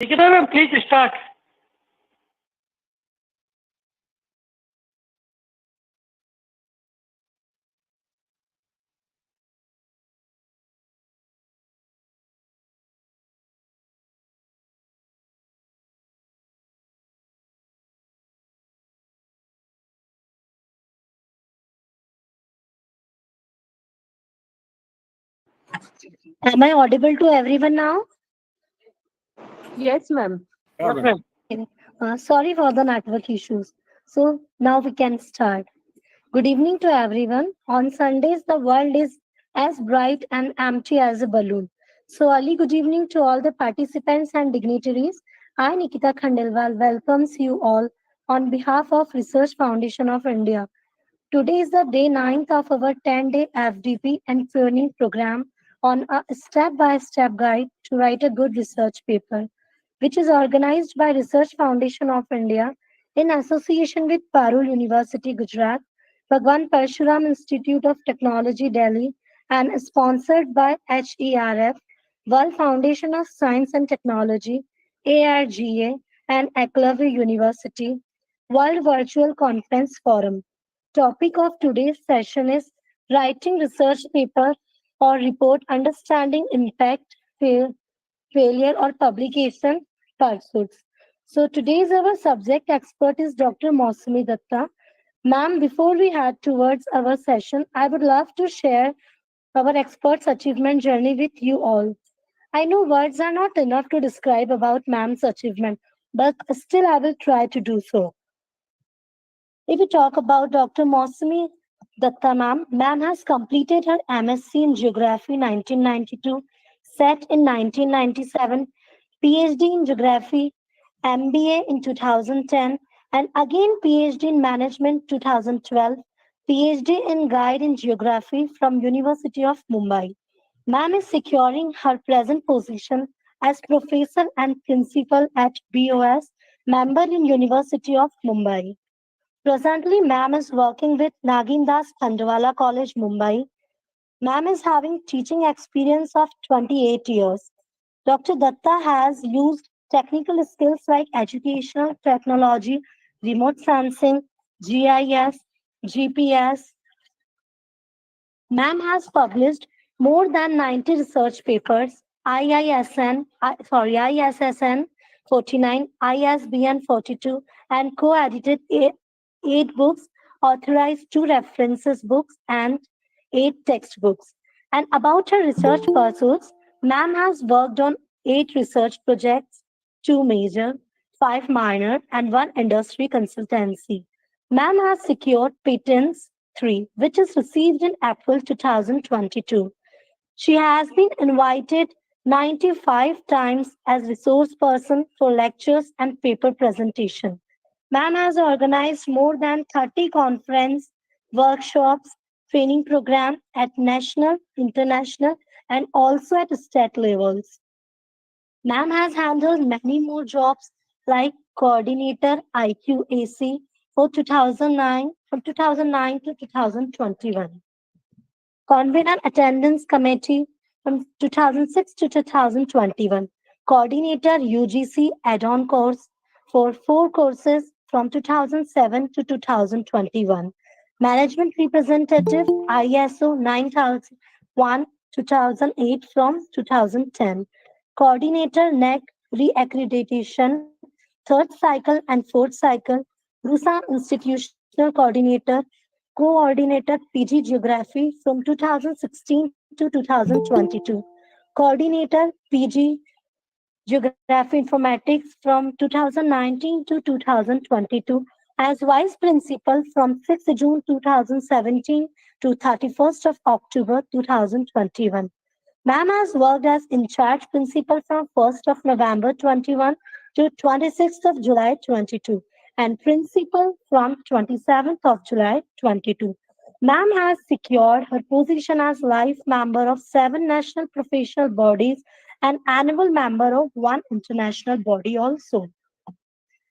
Nikita ma'am, please start. Am I audible to everyone now? Yes, ma'am. Yes, ma'am. Okay. Sorry for the network issues. So now we can start. Good evening to everyone. On Sundays, the world is as bright and empty as a balloon. So, early good evening to all the participants and dignitaries. I, Nikita Khandelwal, welcomes you all on behalf of Research Foundation of India. Today is the day 9 of our 10-day FDP and training program on a step-by-step guide to write a good research paper, which is organized by Research Foundation of India in association with Parul University, Gujarat, Bhagwan Parshuram Institute of Technology, Delhi, and sponsored by HERF, World Foundation of Science and Technology, ARGA, and Aklavya University, World Virtual Conference Forum. Topic of today's session is writing research paper or report understanding impact, failure or publication pursuits. So today's our subject expert is Dr. Mausami Datta. Ma'am, before we head towards our session, I would love to share our expert's achievement journey with you all. I know words are not enough to describe about ma'am's achievement, but still I will try to do so. If we talk about Dr. Mausami Datta ma'am has completed her MSc in Geography 1992, set in 1997, PhD in Geography, MBA in 2010, and again PhD in Management 2012, PhD in Guide in Geography from University of Mumbai. Ma'am is securing her present position as professor and principal at BOS, member in University of Mumbai. Presently, ma'am is working with Nagindas Khandwala College, Mumbai. Ma'am is having teaching experience of 28 years. Dr. Datta has used technical skills like educational technology, remote sensing, GIS, GPS. Ma'am has published more than 90 research papers, ISSN 49, ISBN 42, and co-edited eight books, authorized two references books, and eight textbooks. And about her research pursuits, ma'am has worked on eight research projects, two major, five minor, and one industry consultancy. Ma'am has secured patents 3, which is received in April 2022. She has been invited 95 times as resource person for lectures and paper presentation. Ma'am has organized more than 30 conference, workshops, training program at national, international, and also at state levels. Ma'am has handled many more jobs like coordinator IQAC for 2009 from 2009 to 2021. Convener Attendance Committee from 2006 to 2021. Coordinator UGC add-on course for 4 courses from 2007 to 2021. Management Representative ISO 9001 2008 from 2010. Coordinator NEC Re-accreditation, third cycle and fourth cycle. RUSA Institutional Coordinator Coordinator PG Geography from 2016 to 2022, Coordinator PG Geography Informatics from 2019 to 2022, as Vice Principal from 6th June 2017 to 31st of October 2021. Ma'am has worked as in charge principal from 1st of November 21 to 26th of July 22 and principal from 27th of July 22. Ma'am has secured her position as life member of 7 national professional bodies and annual member of 1 international body also.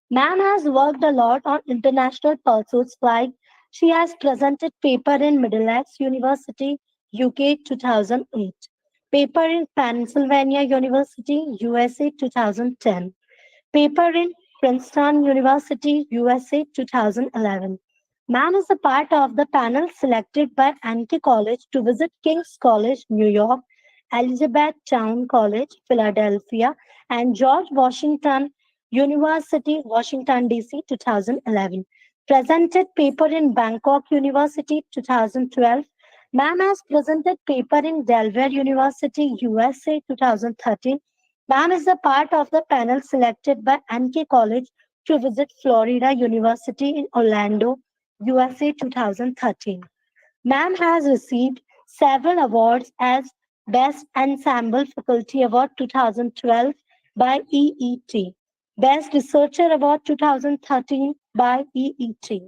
Ma'am has worked a lot on international pursuits like she has presented paper in Middlesex University, UK 2008, paper in Pennsylvania University, USA 2010, paper in Princeton University, USA 2011. Ma'am is a part of the panel selected by Anke College to visit King's College, New York, Elizabethtown College, Philadelphia, and George Washington University, Washington, D.C. 2011. Presented paper in Bangkok University 2012. Ma'am has presented paper in Delaware University, USA 2013. Ma'am is a part of the panel selected by Anke College to visit Florida University in Orlando, USA 2013. Ma'am has received several awards as Best Ensemble Faculty Award 2012 by EET, Best Researcher Award 2013 by EET,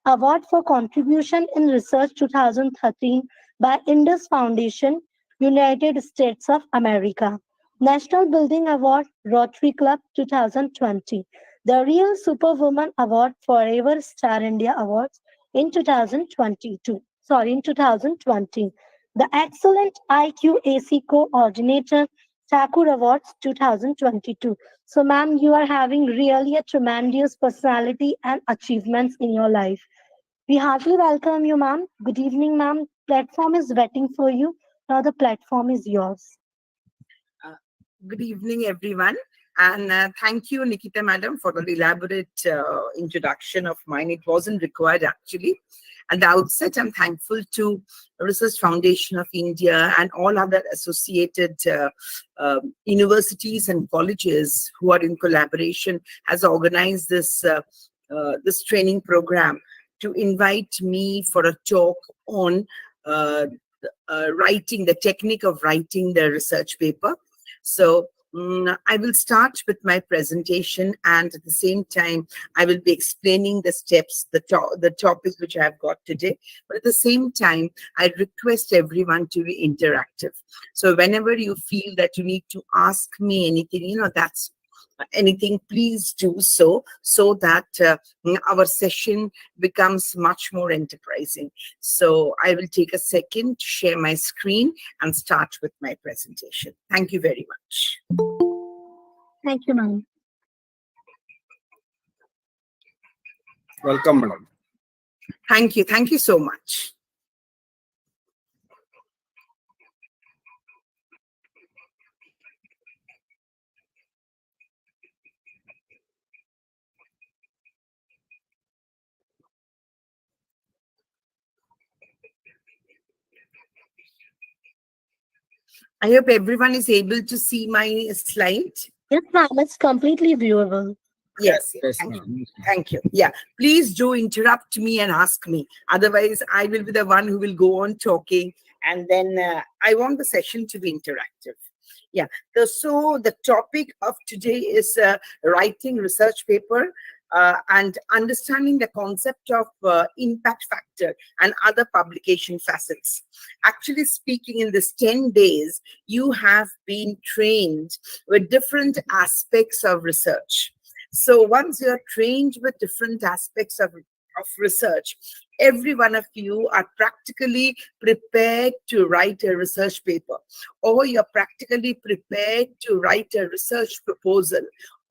Award for Contribution in Research 2013 by Indus Foundation, United States of America, National Building Award, Rotary Club 2020, the Real Superwoman Award, Forever Star India Awards in 2020. The Excellent IQAC Coordinator Thakur Awards 2022. So, ma'am, you are having really a tremendous personality and achievements in your life. We heartily welcome you, ma'am. Good evening, ma'am. Platform is waiting for you. Now the platform is yours. Uh, Good evening, everyone. And thank you, Nikita Madam, for the elaborate introduction of mine. It wasn't required, actually. At the outset, I'm thankful to Research Foundation of India and all other associated universities and colleges who are in collaboration has organized this training program to invite me for a talk on writing, the technique of writing the research paper. So I will start with my presentation, and at the same time, I will be explaining the steps, the topics which I have got today. But at the same time, I request everyone to be interactive. So whenever you feel that you need to ask me anything, that's anything, please do so that our session becomes much more enterprising. So I will take a second to share my screen and start with my presentation. Thank you very much. Thank you, ma'am. Welcome, madam. Thank you. Thank you so much. I hope everyone is able to see my slide. Yes, ma'am. It's completely viewable. Yes, Yes, thank you. madam. Thank you. Yeah, please do interrupt me and ask me. Otherwise, I will be the one who will go on talking. And then I want the session to be interactive. Yeah. So the topic of today is writing research paper and understanding the concept of impact factor and other publication facets. Actually speaking, in this 10 days, you have been trained with different aspects of research. So once you're trained with different aspects of research, every one of you are practically prepared to write a research paper, or you're practically prepared to write a research proposal.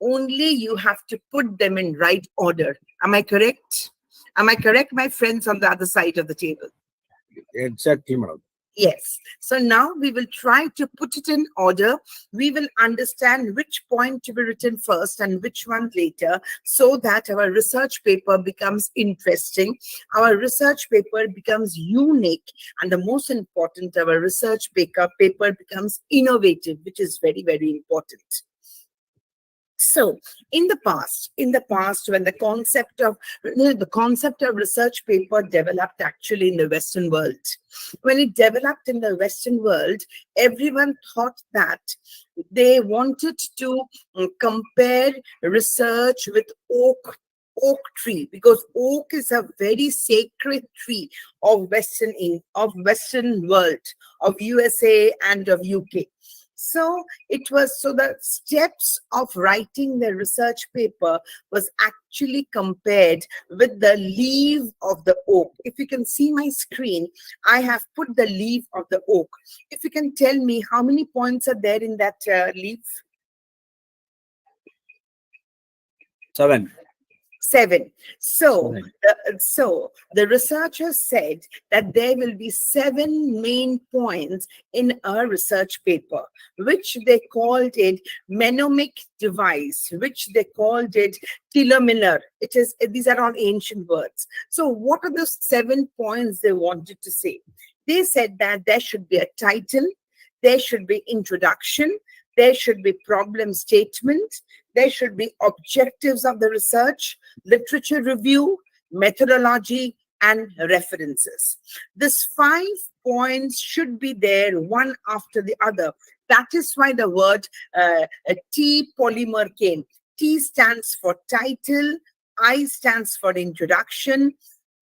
Only you have to put them in right order. Am I correct? Am I correct, my friends on the other side of the table? Exactly, madam. Yes. So now we will try to put it in order. We will understand which point to be written first and which one later, so that our research paper becomes interesting, our research paper becomes unique, and the most important, our research paper becomes innovative, which is very, very important. So in the past, when the concept of research paper developed actually in the Western world, when it developed in the Western world, everyone thought that they wanted to compare research with oak tree, because oak is a very sacred tree of Western world, of USA and of UK. So the steps of writing the research paper was actually compared with the leaf of the oak. If you can see my screen, I have put the leaf of the oak. If you can tell me how many points are there in that leaf? 7. 7. So, Seven. so the researchers said that there will be 7 main points in a research paper, which they called it mnemonic device, which they called it telomere. It is, these are all ancient words. So what are the 7 points they wanted to say? They said that there should be a title, there should be introduction, there should be problem statement, there should be objectives of the research, literature review, methodology, and references. These 5 points should be there one after the other. That is why the word T polymer came. T stands for title, I stands for introduction,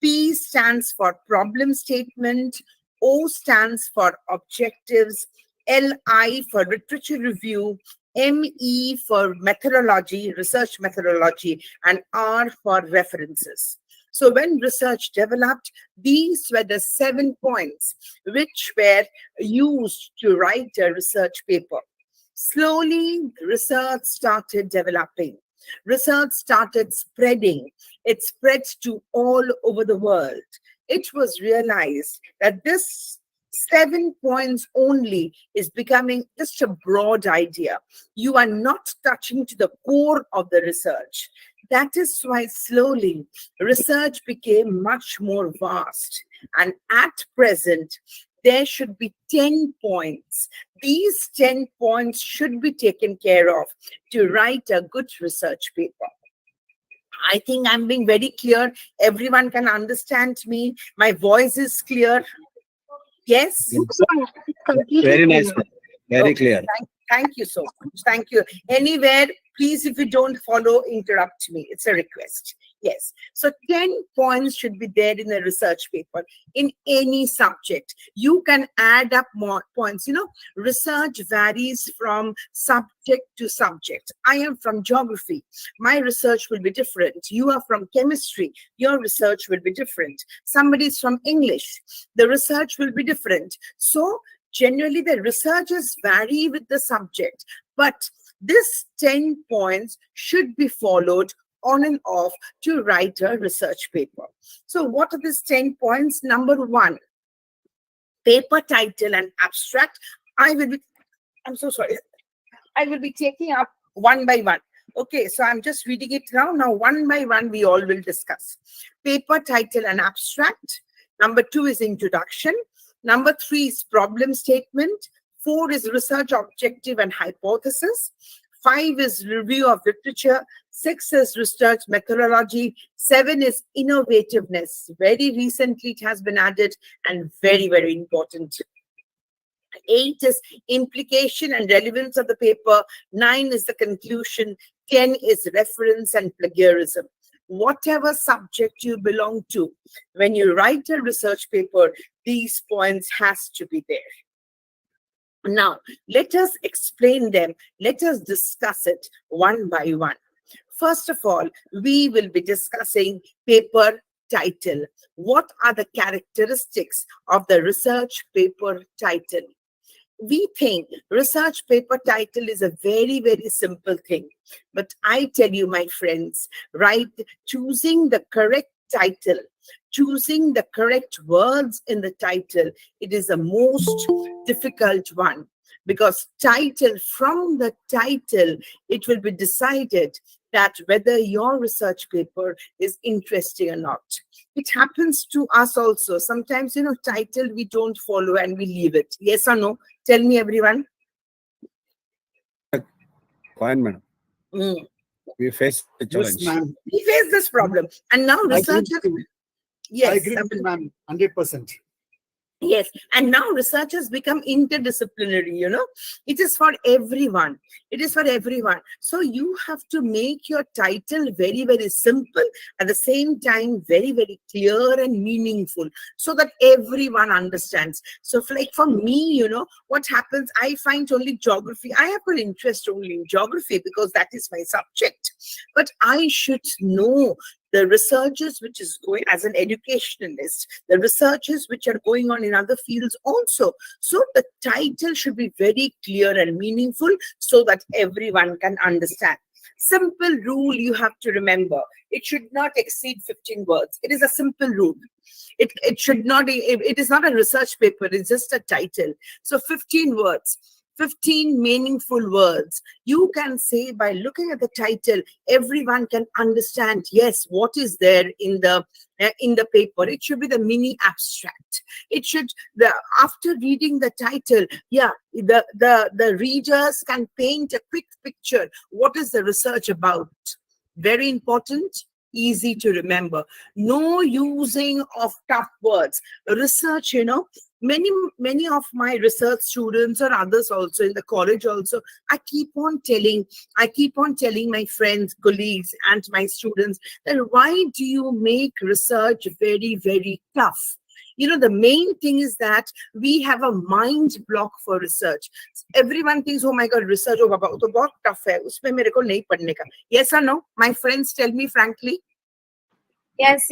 P stands for problem statement, O stands for objectives, LI for literature review, ME for methodology, research methodology, and R for references. So when research developed, these were the 7 points which were used to write a research paper. Slowly, research started developing. Research started spreading. It spread to all over the world. It was realized that this 7 points only is becoming just a broad idea. You are not touching to the core of the research. That is why slowly research became much more vast. And at present, there should be 10 points. These 10 points should be taken care of to write a good research paper. I think I'm being very clear. Everyone can understand me. My voice is clear. Yes? Completely Very nice. clear. Very Okay, clear. Thank you so much. Thank you. Anywhere, please, if you don't follow, interrupt me. It's a request. Yes. So 10 points should be there in a research paper in any subject. You can add up more points. You know, research varies from subject to subject. I am from geography. My research will be different. You are from chemistry. Your research will be different. Somebody is from English. The research will be different. So generally, the researchers vary with the subject, but this 10 points should be followed on and off to write a research paper. So what are these 10 points? Number 1, paper title and abstract. I'm so sorry. I will be taking up one by one. Okay, so I'm just reading it now. Now, one by one, we all will discuss. Paper title and abstract. Number 2 is introduction. Number 3 is problem statement. 4 is research objective and hypothesis. 5 is review of literature. 6 is research methodology. 7 is innovativeness. Very recently it has been added and very, very important. 8 is implication and relevance of the paper. 9 is the conclusion. 10 is reference and plagiarism. Whatever subject you belong to, when you write a research paper, these points has to be there. Now, let us explain them. Let us discuss it one by one. First of all, we will be discussing paper title. What are the characteristics of the research paper title? We think research paper title is a very, very simple thing. But I tell you, my friends, right, choosing the correct title, choosing the correct words in the title, it is the most difficult one. Because from the title, it will be decided that whether your research paper is interesting or not. It happens to us also. Sometimes, you know, title we don't follow and we leave it. Yes or no? Tell me, everyone. Fine, madam. We face the challenge. Yes, ma'am. We face this problem. And now researchers... I agree with you, ma'am, 100%. Yes, and now researchers become interdisciplinary, you know. It is for everyone. It is for everyone. So you have to make your title very, very simple, at the same time, very, very clear and meaningful, so that everyone understands. So like for me, you know, what happens, I find only geography. I have an interest only in geography because that is my subject. But I should know the researches which is going as an educationalist, the researches which are going on in other fields also. So the title should be very clear and meaningful so that everyone can understand. Simple rule you have to remember. It should not exceed 15 words. It is a simple rule. It should not, it is not a research paper, it's just a title. So 15 words, 15 meaningful words. You can say by looking at the title, everyone can understand, yes, what is there in the paper. It should be the mini abstract. It should, after reading the title, yeah, the readers can paint a quick picture. What is the research about? Very important. Easy to remember. No using of tough words. Research, many of my research students or others also in the college also, I keep on telling my friends, colleagues, and my students that why do you make research very, very tough? The main thing is that we have a mind block for research. Everyone thinks, oh my God, research, oh baba, to bahut tough hai, usme mere ko nahi padne ka. Yes or no? My friends, tell me frankly. Yes.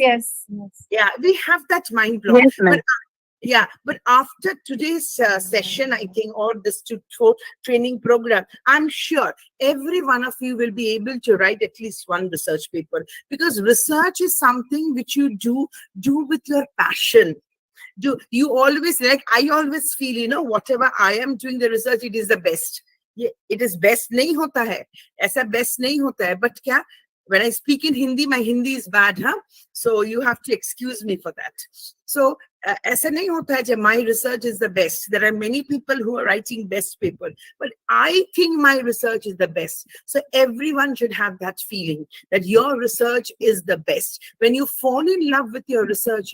Yeah, we have that mind block. Yes, ma'am. But after today's session, I think, or this training program, I'm sure every one of you will be able to write at least one research paper, because research is something which you do with your passion. You always, like I always feel, whatever I am doing the research, it is the best. Yeah, it is best nahi hota hai. Aisa best nahi hota hai. But kya? When I speak in Hindi, my Hindi is bad, huh? So you have to excuse me for that. So, aisa nahi hota hai, my research is the best. There are many people who are writing best paper, but I think my research is the best. So everyone should have that feeling that your research is the best. When you fall in love with your research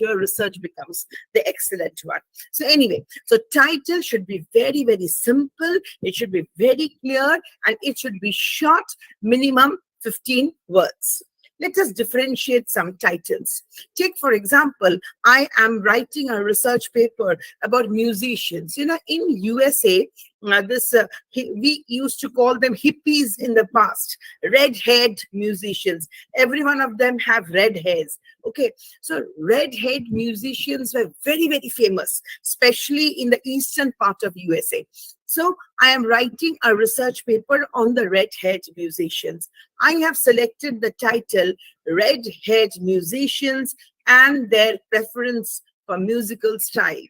becomes the excellent one. So anyway, so title should be very, very simple. It should be very clear, and it should be short, minimum 15 words. Let us differentiate some titles. Take, for example, I am writing a research paper about musicians. In USA, we used to call them hippies in the past, red-haired musicians. Every one of them have red hairs. Okay, so red-haired musicians were very, very famous, especially in the eastern part of USA. So I am writing a research paper on the red-haired musicians. I have selected the title Red-Haired Musicians and Their Preference for Musical Style.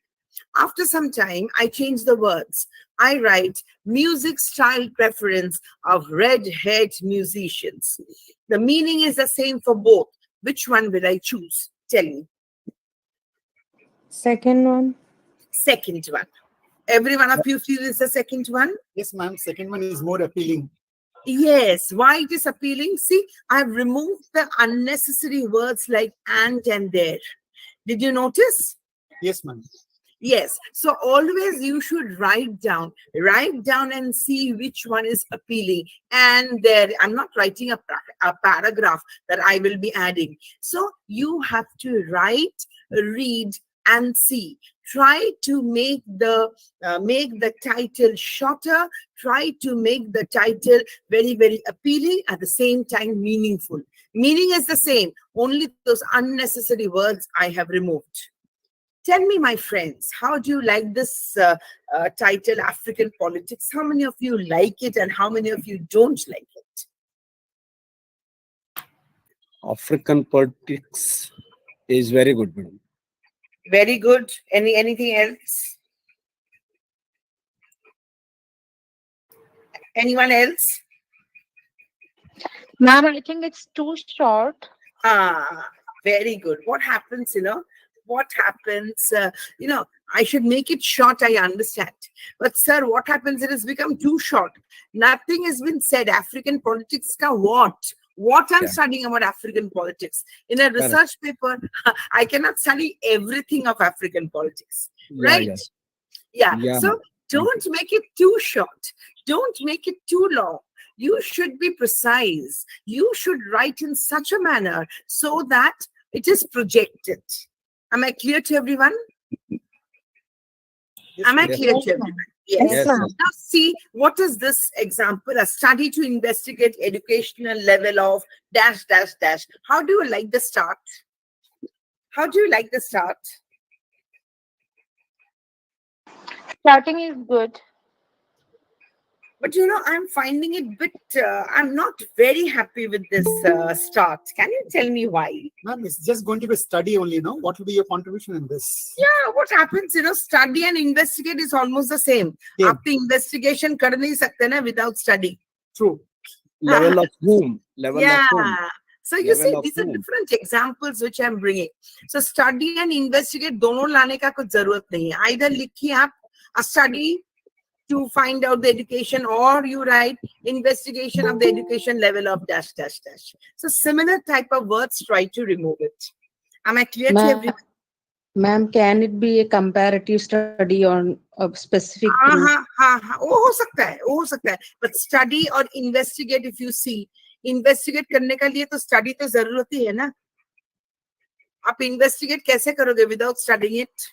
After some time, I change the words. I write music style preference of red-haired musicians. The meaning is the same for both. Which one will I choose? Tell me. Second one. Second one. Every one of you feel is the second one? Yes, ma'am. Second one is more appealing. Yes. Why it is appealing? See, I've removed the unnecessary words like and there. Did you notice? Yes, ma'am. Yes. So always you should write down and see which one is appealing. And there, I'm not writing a paragraph that I will be adding. So you have to write, read, and see. Try to make the title shorter. Try to make the title very, very appealing, at the same time meaningful. Meaning is the same. Only those unnecessary words I have removed. Tell me, my friends, how do you like this title, African Politics? How many of you like it and how many of you don't like it? African politics is very good, madam. Very good. Anything else? Anyone else? Ma'am, I think it's too short. Very good. What happens, what happens, I should make it short, I understand. But sir, what happens, it has become too short. Nothing has been said. African politics ka what? What I'm studying about African politics. In a research paper, I cannot study everything of African politics, right? Yeah. So don't make it too short. Don't make it too long. You should be precise. You should write in such a manner so that it is projected. Am I clear to everyone? Am I clear to everyone? Yes. Now see, what is this example? A study to investigate educational level of ... How do you like the start? How do you like the start? Starting is good. But I'm finding it bit, I'm not very happy with this start. Can you tell me why? Ma'am, it's just going to be a study only, no? What will be your contribution in this? Yeah, what happens, study and investigate is almost the same. Yeah. After investigation, kar nahi sakte na without study. True. Level of whom? Level of Yeah. whom? So you see, Level of these are whom? different examples which I'm bringing. So study and investigate, dono lane ka kuch zarurat nahi hai. Either likhi aap a study to find out the education, or you write investigation of the education level of dash dash dash. So similar type of words, try to remove it. Am I clear to everyone? Ma'am, can it be a comparative study on a specific group? हाँ, वो हो सकता है. But study or investigate, if you see, investigate करने का लिए तो study तो जरूरत ही है ना. आप investigate कैसे करोगे without studying it?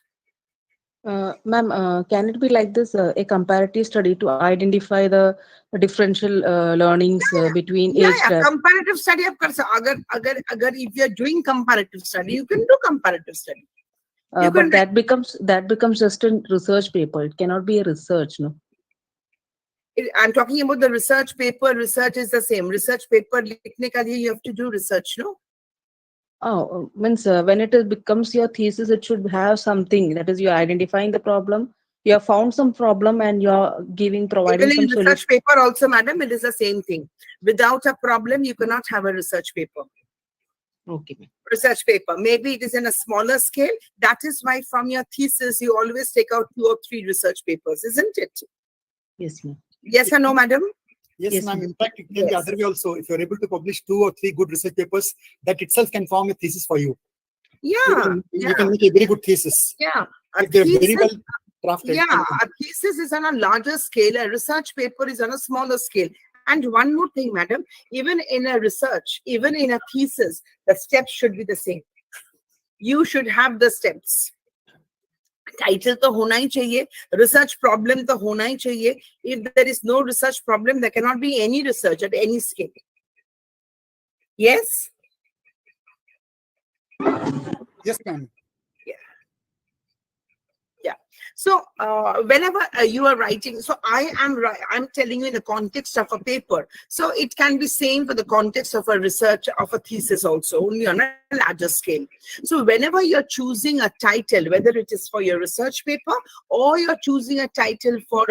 Ma'am, can it be like this, a comparative study to identify the differential learnings between age Yeah, gap? comparative study आप कर सकते. अगर if you are doing comparative study, you can do comparative study. But that becomes just a research paper. It cannot be a research, no? I'm talking about the research paper. Research is the same. Research paper लिखने के लिए you have to do research, no? Oh, means when becomes your thesis, it should have something. That is, you're identifying the problem. You have found some problem and you're providing Even some in solution. research paper also, madam, it is the same thing. Without a problem, you cannot have a research paper. Okay, ma'am. Research paper. Maybe it is in a smaller scale. That is why from your thesis, you always take out 2 or 3 research papers, isn't it? Yes, ma'am. Yes or no, madam? Yes, ma'am. ma'am. In fact, it can be Yes. other way also. If you're able to publish 2 or 3 good research papers, that itself can form a thesis for you. Yeah. You can make a very good thesis. Yeah. A If they're very thesis, well drafted. yeah, a thesis is on a larger scale. A research paper is on a smaller scale. And one more thing, madam, even in a research, even in a thesis, the steps should be the same. You should have the steps. Title to hona hi chahiye, research problem to hona hi chahiye. If there is no research problem, there cannot be any research at any scale. Yes? Yes, ma'am. So whenever you are writing, so I'm telling you in the context of a paper. So it can be same for the context of a research, of a thesis also, only on a larger scale. So whenever you're choosing a title, whether it is for your research paper, or you're choosing a title for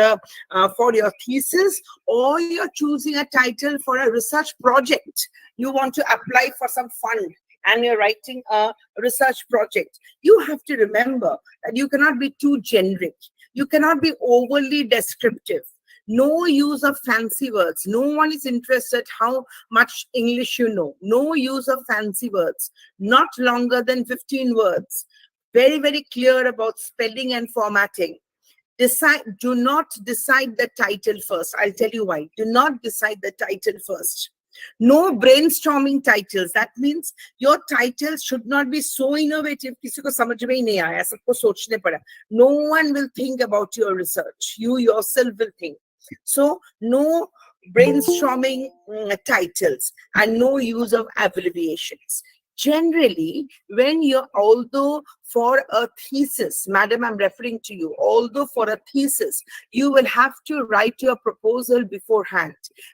your thesis, or you're choosing a title for a research project, you want to apply for some fund, and you're writing a research project, you have to remember that you cannot be too generic. You cannot be overly descriptive. No use of fancy words. No one is interested how much English you know. No use of fancy words. Not longer than 15 words. Very, very clear about spelling and formatting. Do not decide the title first. I'll tell you why. Do not decide the title first. No brainstorming titles. That means your titles should not be so innovative. किसी को समझ में ही नहीं आया, सबको सोचने पड़ा. No one will think about your research. You yourself will think. So no brainstorming titles and no use of abbreviations. Generally, when you're, although for a thesis, madam, I'm referring to you, although for a thesis, you will have to write your proposal beforehand.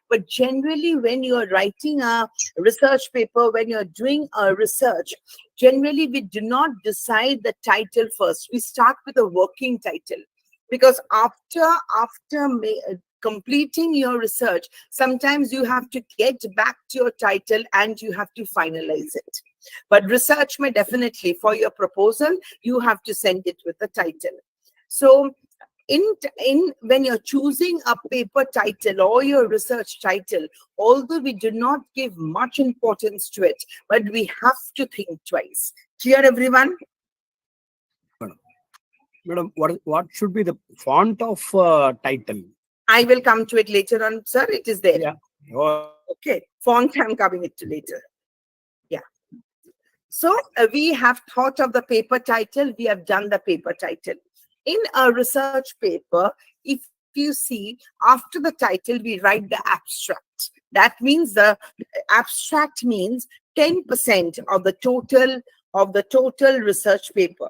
But generally, when you're writing a research paper, when you're doing a research, generally we do not decide the title first. We start with a working title. Because after completing your research, sometimes you have to get back to your title and you have to finalize it. But research may definitely, for your proposal, you have to send it with the title. So when you're choosing a paper title or your research title, although we do not give much importance to it, but we have to think twice. Clear, everyone? Madam, what should be the font of title? I will come to it later on, sir. It is there. Yeah. Oh, Okay. Font, I'm coming it to later. Yeah. So we have thought of the paper title. We have done the paper title. In a research paper, if you see, after the title, we write the abstract. That means the abstract means 10% of the total research paper.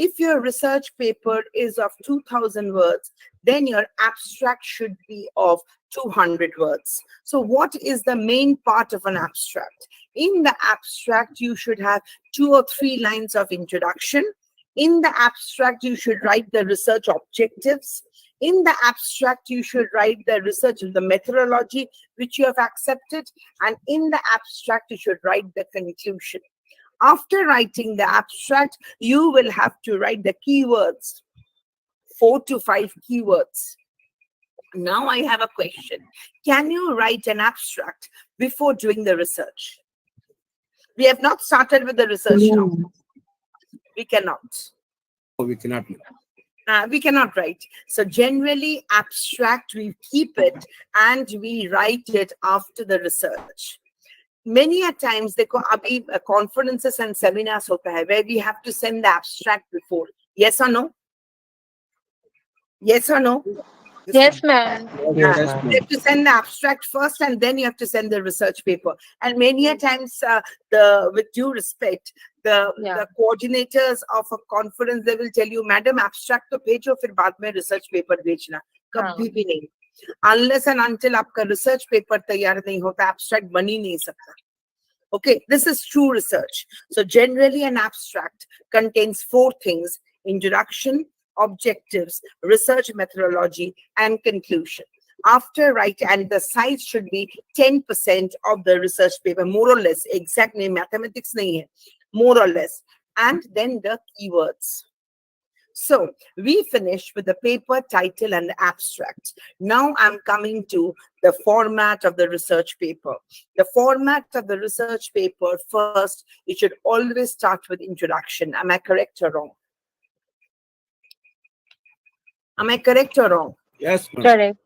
If your research paper is of 2000 words, then your abstract should be of 200 words. So what is the main part of an abstract? In the abstract, you should have 2 or 3 lines of introduction. In the abstract, you should write the research objectives. In the abstract, you should write the research of the methodology which you have accepted. And in the abstract, you should write the conclusion. After writing the abstract, you will have to write the keywords, 4 to 5 keywords. Now I have a question. Can you write an abstract before doing the research? We have not started with the research now. We cannot. We cannot. We cannot write. So generally, abstract, we keep it and we write it after the research. Many a times, conferences and seminars where we have to send the abstract before. Yes or no? Yes or no? Yes, ma'am. You have to send the abstract first and then you have to send the research paper. And many a times, with due respect, the coordinators of a conference, they will tell you, madam, abstract to bhejo, fir baad mein research paper bhejna. Kabhi bhi nahi. Unless and until aapka research paper taiyar nahi hota, abstract ban hi nahi sakta. Okay, this is true research. So generally an abstract contains 4 things: introduction, objectives, research methodology, and conclusion. After writing, and the size should be 10% of the research paper, more or less. Exact name, mathematics nahi hai, more or less. And then the keywords. So we finished with the paper title and the abstract. Now I'm coming to the format of the research paper. The format of the research paper, first, it should always start with introduction. Am I correct or wrong? Am I correct or wrong? Yes, ma'am. Correct.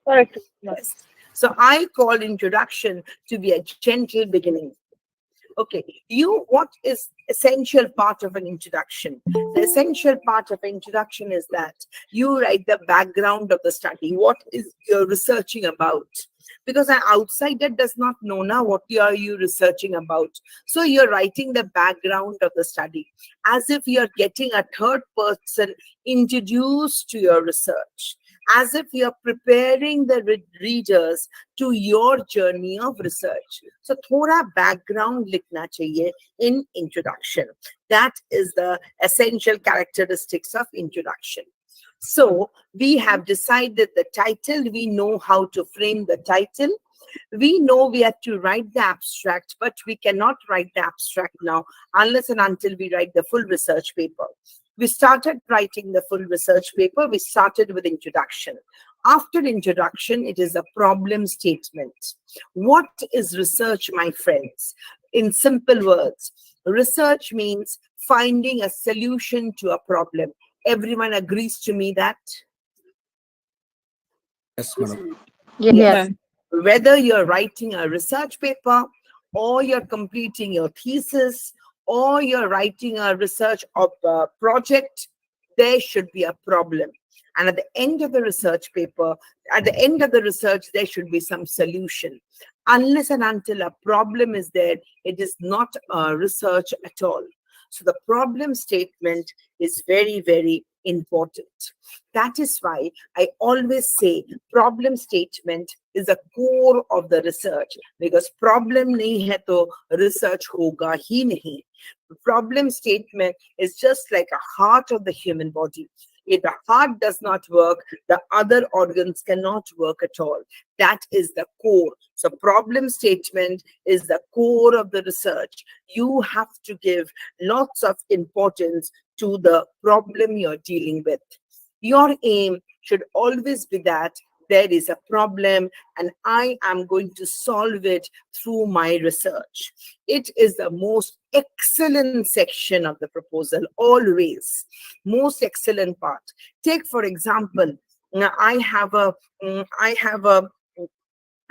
Correct. Yes. So I call introduction to be a gentle beginning. Okay, what is essential part of an introduction? The essential part of an introduction is that you write the background of the study. What is you're researching about? Because an outsider does not know now what are you researching about. So you're writing the background of the study as if you're getting a third person introduced to your research, as if you're preparing the readers to your journey of research. So thoda background likhna chahiye in introduction. That is the essential characteristics of introduction. So we have decided the title. We know how to frame the title. We know we have to write the abstract, but we cannot write the abstract now unless and until we write the full research paper. We started writing the full research paper. We started with introduction. After introduction, it is a problem statement. What is research, my friends? In simple words, research means finding a solution to a problem. Everyone agrees to me that? Yes, madam. Yes. Whether you're writing a research paper or you're completing your thesis or you're writing a research project, there should be a problem. And at the end of the research paper, at the end of the research, there should be some solution. Unless and until a problem is there, it is not a research at all. So the problem statement is very, very important. That is why I always say problem statement is the core of the research, because problem nahi hai to research hoga hi nahi. Problem statement is just like a heart of the human body. If the heart does not work, the other organs cannot work at all. That is the core. So problem statement is the core of the research. You have to give lots of importance to the problem you're dealing with. Your aim should always be that there is a problem and I am going to solve it through my research. It is the most excellent section of the proposal, always. Most excellent part. Take, for example,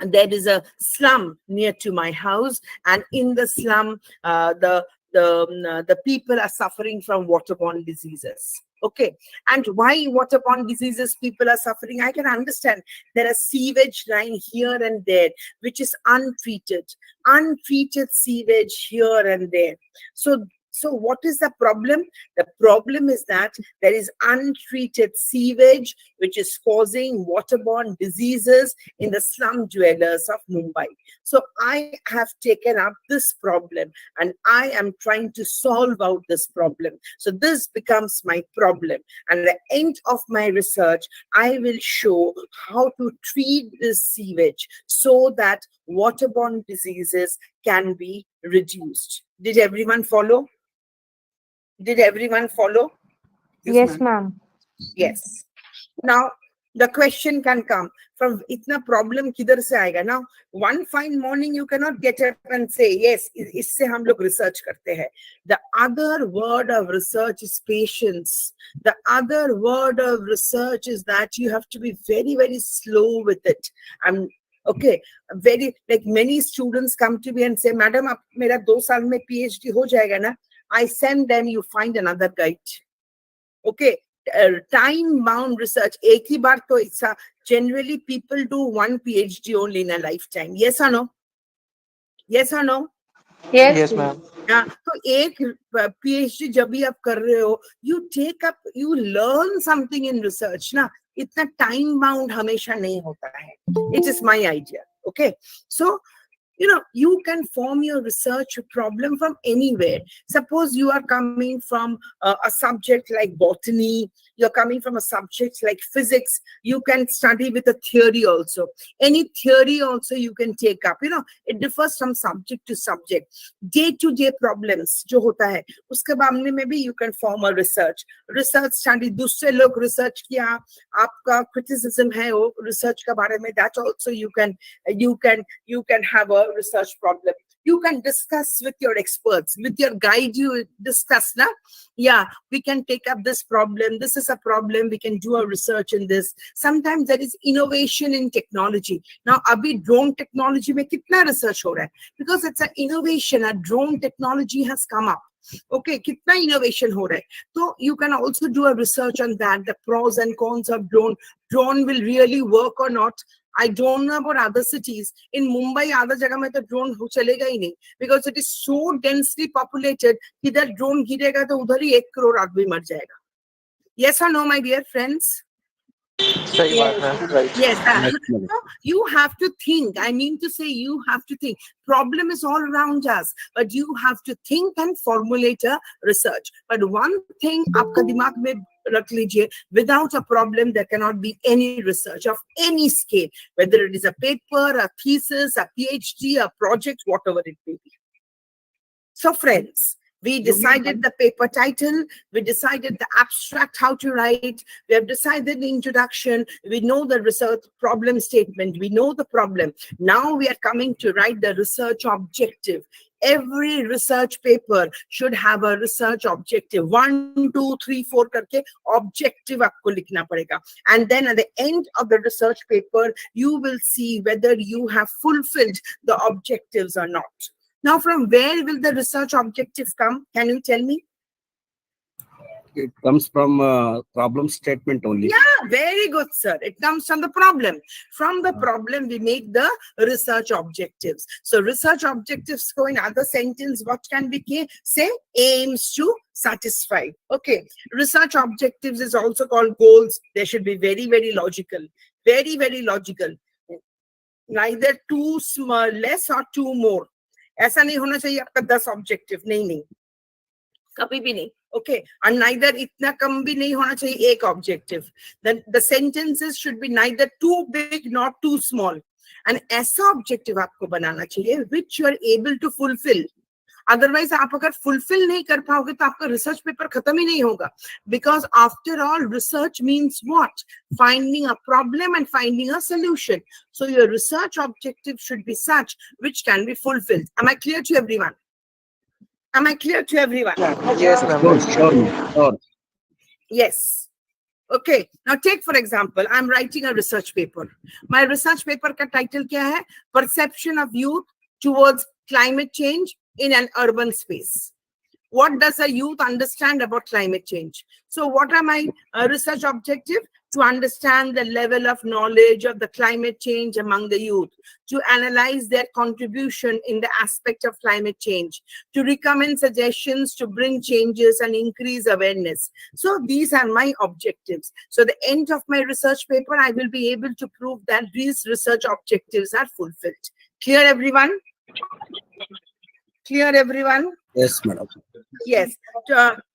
there is a slum near to my house, and in the slum, the people are suffering from waterborne diseases. Okay, and why waterborne diseases people are suffering? I can understand. There are sewage line here and there, which is untreated sewage here and there. So So what is the problem? The problem is that there is untreated sewage, which is causing waterborne diseases in the slum dwellers of Mumbai. So I have taken up this problem and I am trying to solve out this problem. So this becomes my problem. And at the end of my research, I will show how to treat this sewage so that waterborne diseases can be reduced. Did everyone follow? Did everyone follow? Yes, ma'am. Yes. Now, the question can come from itna problem kidhar se aayega? Now, one fine morning you cannot get up and say, yes, isse hum log research karte hai. The other word of research is patience. The other word of research is that you have to be very, very slow with it. Okay, very, like many students come to me and say, Madam, ab mera 2 saal mein PhD ho jayega na? I send them, you find another guide. Okay, time-bound research. Ek hi baar to isa. Generally, people do 1 PhD only in a lifetime. Yes or no? Yes or no? Yes, ma'am. Yeah. So, ek PhD jab bhi aap kar rahe ho, you take up, you learn something in research. Na, itna time-bound hamesha nahi hota hai. It is my idea. Okay. So, you can form your research problem from anywhere. Suppose you are coming from a subject like botany, you're coming from a subject like physics, you can study with a theory also. Any theory also you can take up. It differs from subject to subject. Day-to-day problems, jo hota hai, uske baamne mein bhi you can form a research. Research study, dusre log research kiya, aapka criticism hai wo research ka baare mein, that also you can have a research problem. You can discuss with your experts, with your guide, you discuss, na? Yeah, we can take up this problem. This is a problem. We can do a research in this. Sometimes there is innovation in technology. Now, abhi drone technology mein kitna research ho raha hai? Because it's an innovation. A drone technology has come up. Okay, kitna innovation ho raha hai? So you can also do a research on that, the pros and cons of drone. Drone will really work or not. I don't know about other cities. In Mumbai, other jagah mein to drone chalega hi nahi, because it is so densely populated. Idhar drone girega to udhar hi 1 crore aadmi mar jayega. Yes or no, my dear friends? सही बात है, right. Yes. Yes, madam. You have to think. I mean to say, you have to think. Problem is all around us, but you have to think and formulate a research. But one thing, aapka dimag mein rakh lijiye, without a problem, there cannot be any research of any scale, whether it is a paper, a thesis, a PhD, a project, whatever it may be. So, friends, we decided the paper title, we decided the abstract, how to write, we have decided the introduction, we know the research problem statement, we know the problem. Now we are coming to write the research objective. Every research paper should have a research objective. 1, 2, 3, 4 karke objective aapko likhna padega. And then at the end of the research paper, you will see whether you have fulfilled the objectives or not. Now, from where will the research objective come? Can you tell me? It comes from problem statement only. Yeah, very good, sir. It comes from the problem. From the problem, we make the research objectives. So, research objectives go in other sentence. What can we say? Aims to satisfy. Okay. Research objectives is also called goals. They should be very, very logical. Very, very logical. Neither too small, less or too more. ऐसा नहीं होना चाहिए आपका 10 objective, नहीं कभी भी नहीं. Okay, and neither इतना कम भी नहीं होना चाहिए 1 objective. Then the sentences should be neither too big nor too small. And ऐसा ऑब्जेक्टिव आपको बनाना चाहिए which you are able to fulfill. Otherwise, आप अगर fulfill नहीं कर पाओगे तो आपका research paper खत्म ही नहीं होगा. Because after all, research means what? Finding a problem and finding a solution. So your research objective should be such which can be fulfilled. Am I clear to everyone? Am I clear to everyone? Yes, ma'am. Sure. Yes. Okay. Now take for example, I'm writing a research paper. My research paper का title क्या है? Perception of youth towards climate change in an urban space. What does a youth understand about climate change? So what are my research objective? To understand the level of knowledge of the climate change among the youth, to analyze their contribution in the aspect of climate change, to recommend suggestions to bring changes and increase awareness. So these are my objectives. So the end of my research paper, I will be able to prove that these research objectives are fulfilled. Clear, everyone? Clear, everyone? Yes, madam. Yes.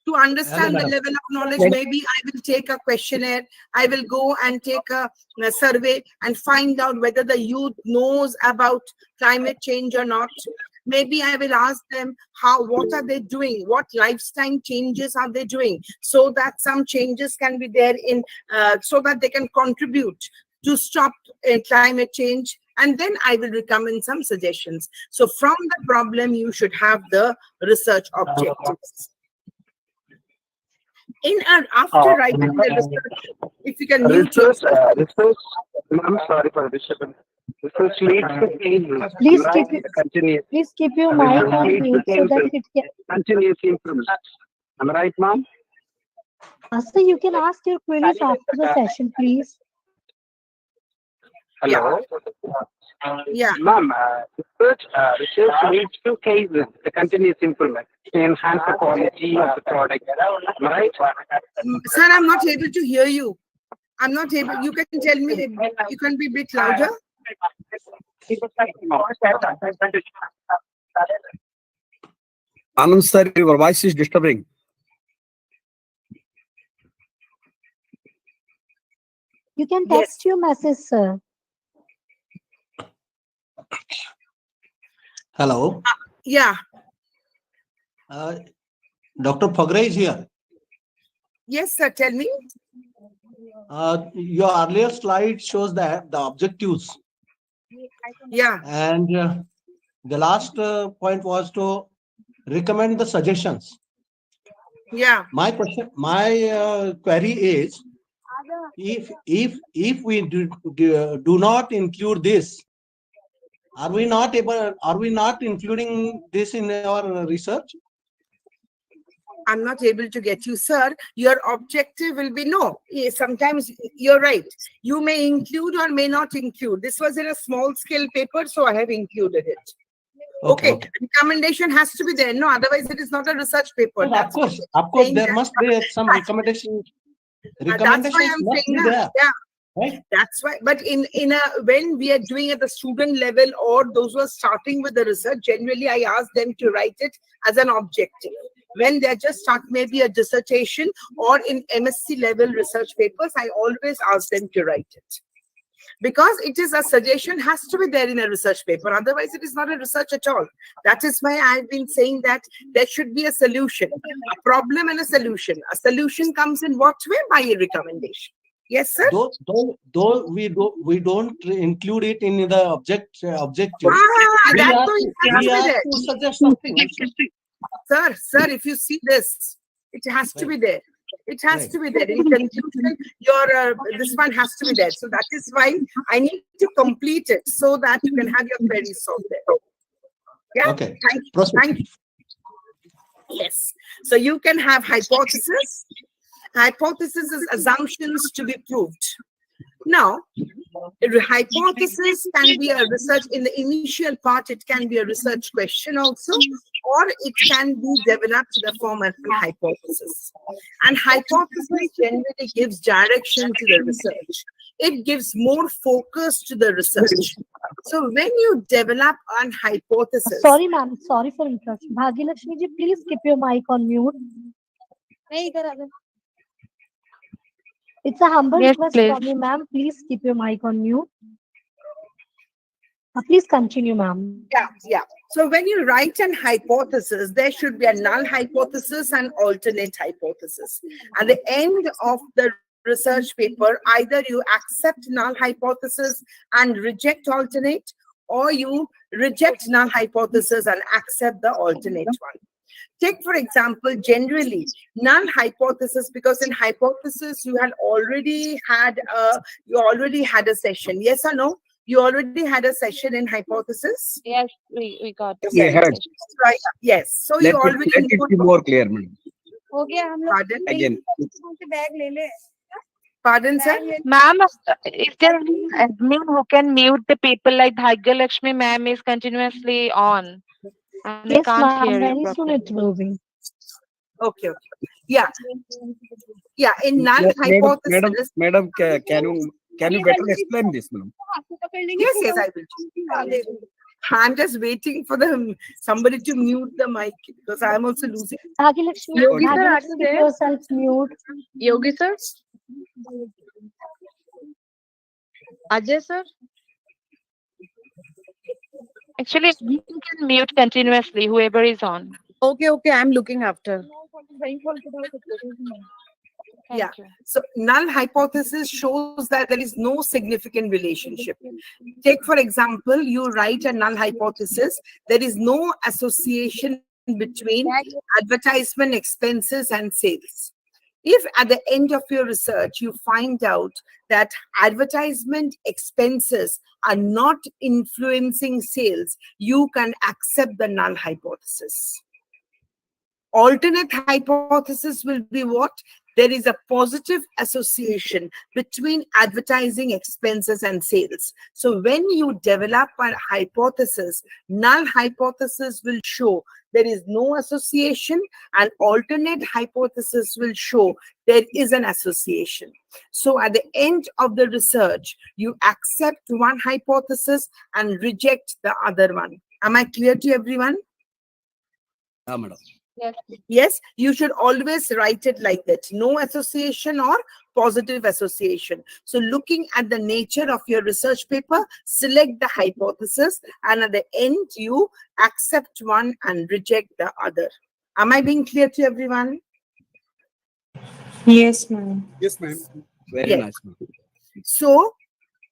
To understand the level of knowledge, maybe I will take a questionnaire. I will go and take a survey and find out whether the youth knows about climate change or not. Maybe I will ask them what are they doing? What lifestyle changes are they doing? So that some changes can be there in, so that they can contribute to stop climate change. And then I will recommend some suggestions. So from the problem, you should have the research objectives. After writing the research, if you can mute yourself. I'm sorry for the disturbance. Research leads to change. Please keep your mic on mute so that it can. Continuous improvement. Am I right, ma'am? So you can ask your queries after the session, please. Hello. Yeah. Ma'am, research leads to cases, the continuous improvement to enhance the quality of the product. Am I right? Sir, I'm not able to hear you. I'm not able. You can tell me. You can be a bit louder. Anand sir, your voice is disturbing. You can text your message, sir. Hello. Yeah. Dr. Phagre is here. Yes, sir. Tell me. Your earlier slide shows that the objectives. Yeah. And the last point was to recommend the suggestions. Yeah. My question, my query is, if we do not include this, are we not including this in our research? I'm not able to get you, sir. Your objective will be no. Sometimes you're right. You may include or may not include. This was in a small scale paper, so I have included it. Okay. Recommendation has to be there. No, otherwise it is not a research paper. Well, of course, there must be some recommendation. That's why I'm saying that. Yeah. Right? That's why. But when we are doing at the student level or those who are starting with the research, generally I ask them to write it as an objective. When they're just starting maybe a dissertation or in MSc level research papers, I always ask them to write it. Because it is a suggestion has to be there in a research paper. Otherwise, it is not a research at all. That is why I've been saying that there should be a solution, a problem and a solution. A solution comes in what way? By a recommendation. Yes, sir. Though we don't include it in the objective. We have to suggest something. Sir, if you see this, it has to be there. It has to be there. In conclusion, this one has to be there. So that is why I need to complete it so that you can have your queries solved there. Yeah. Okay. Thank you. Yes. So you can have hypothesis. Hypothesis is assumptions to be proved. Now, a hypothesis can be a research in the initial part. It can be a research question also, or it can be developed in the form of a hypothesis. And hypothesis generally gives direction to the research. It gives more focus to the research. So when you develop an hypothesis. Sorry, ma'am. Sorry for interruption. Bhagyalakshmi ji, please keep your mic on mute. It's a humble request from you, ma'am. Please keep your mic on mute. Please continue, ma'am. Yeah. So when you write an hypothesis, there should be a null hypothesis and alternate hypothesis. At the end of the research paper, either you accept null hypothesis and reject alternate, or you reject null hypothesis and accept the alternate one. Take, for example, generally null hypothesis, because in hypothesis you already had a session. Yes or no? You already had a session in hypothesis? Yes, we got the Yeah, second heard. session. Right. Yes. So you already Let it know. be more clear, madam. Pardon? Again, Pardon, sir? Ma'am, is there any admin who can mute the people like Bhagya Lakshmi ma'am is continuously on and we Yes, can't ma'am. hear you Very soon it properly. will be. Okay. Yeah. Yeah. In null hypothesis. madam, can you better explain this, madam? Yes, yes, I will. I'm just waiting for somebody to mute the mic because I'm also losing. Bhagilakshmi, Yogi sir, are Bhagilakshmi, you keep there? yourself mute. Yogi sir? Ajay sir? Actually, you can mute continuously whoever is on. Okay, I'm looking after. Yeah. Thank you. So null hypothesis shows that there is no significant relationship. Take, for example, you write a null hypothesis. There is no association between advertisement expenses and sales. If at the end of your research, you find out that advertisement expenses are not influencing sales, you can accept the null hypothesis. Alternate hypothesis will be what? There is a positive association between advertising expenses and sales. So when you develop a hypothesis, null hypothesis will show there is no association, and alternate hypothesis will show there is an association. So at the end of the research, you accept one hypothesis and reject the other one. Am I clear to everyone? Yeah, madam. Yes. Yes, you should always write it like that. No association or positive association. So looking at the nature of your research paper, select the hypothesis, and at the end, you accept one and reject the other. Am I being clear to everyone? Yes, ma'am. Yes, ma'am. Very Yes. nice, madam. So